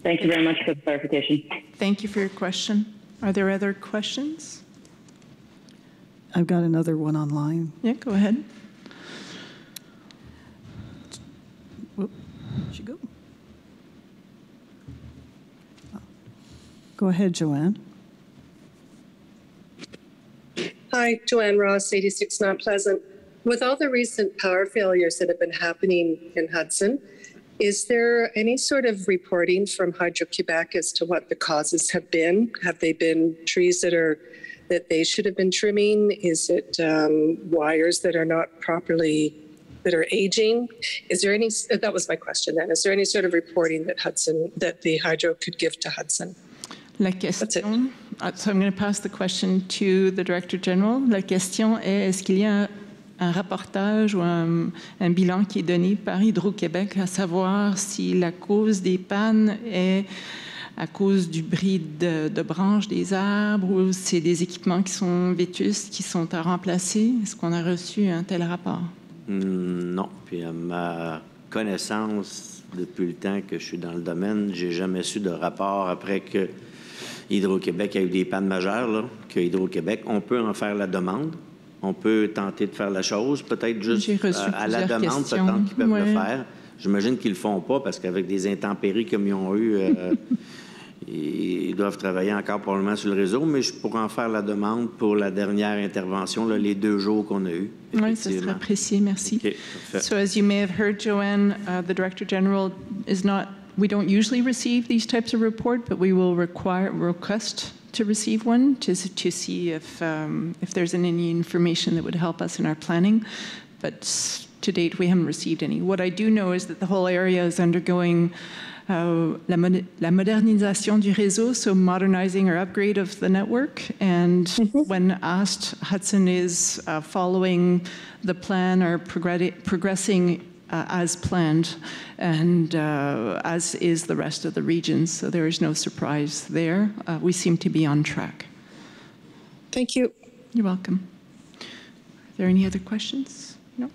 Thank you very much for the clarification. Thank you for your question. Are there other questions? I've got another one online. Yeah, go ahead. Where'd she go? Go ahead, Joanne. Hi, Joanne Ross, 86 Mount Pleasant. With all the recent power failures that have been happening in Hudson, is there any sort of reporting from Hydro-Quebec as to what the causes have been? Have they been trees that they should have been trimming? Is it wires that are not properly, that are aging? Is there any, that was my question then, is there any sort of reporting that the Hydro could give to Hudson? La question, so I'm going to pass the question to the Director General. La question est qu'il y a un rapportage ou un bilan qui est donné par Hydro-Québec à savoir si la cause des pannes est à cause du bris de branches des arbres ou c'est des équipements qui sont vétustes, qui sont à remplacer. Est-ce qu'on a reçu un tel rapport? Non. Puis à ma connaissance, depuis le temps que je suis dans le domaine, j'ai jamais su de rapport après que Hydro-Québec a eu des pannes majeures, là, que Hydro-Québec, on peut en faire la demande. On peut tenter de faire la chose, peut-être juste à la demande, peut-être qu'ils peuvent le faire. J'imagine qu'ils ne le font pas parce qu'avec des intempéries comme ils ont eu, ils doivent travailler encore probablement sur le réseau, mais je pourrais en faire la demande pour la dernière intervention, là, les 2 jours qu'on a eus. Oui, ça serait apprécié, merci. Okay, so as you may have heard, Joanne, the Director General is not, we don't usually receive these types of report, but we will request to receive one to see if there's any information that would help us in our planning. But to date, we haven't received any. What I do know is that the whole area is undergoing la modernisation du réseau, so modernizing or upgrade of the network. And when asked, Hudson is following the plan or progressing as planned, and as is the rest of the regions, so there is no surprise there. We seem to be on track. Thank you. You're welcome. Are there any other questions? No?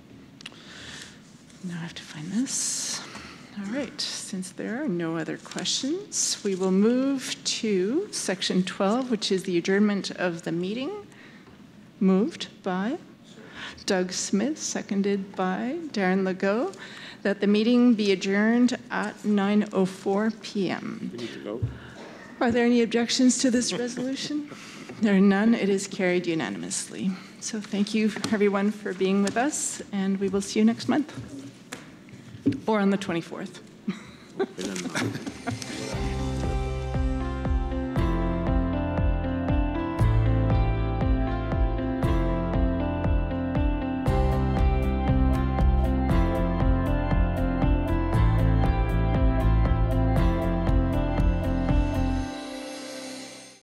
Now I have to find this. All right, since there are no other questions, we will move to section 12, which is the adjournment of the meeting. Moved by Doug Smith, seconded by Darren Legault, that the meeting be adjourned at 9:04 p.m. We need to vote. Are there any objections to this resolution? There are none. It is carried unanimously. So thank you, everyone, for being with us, and we will see you next month. Or on the 24th.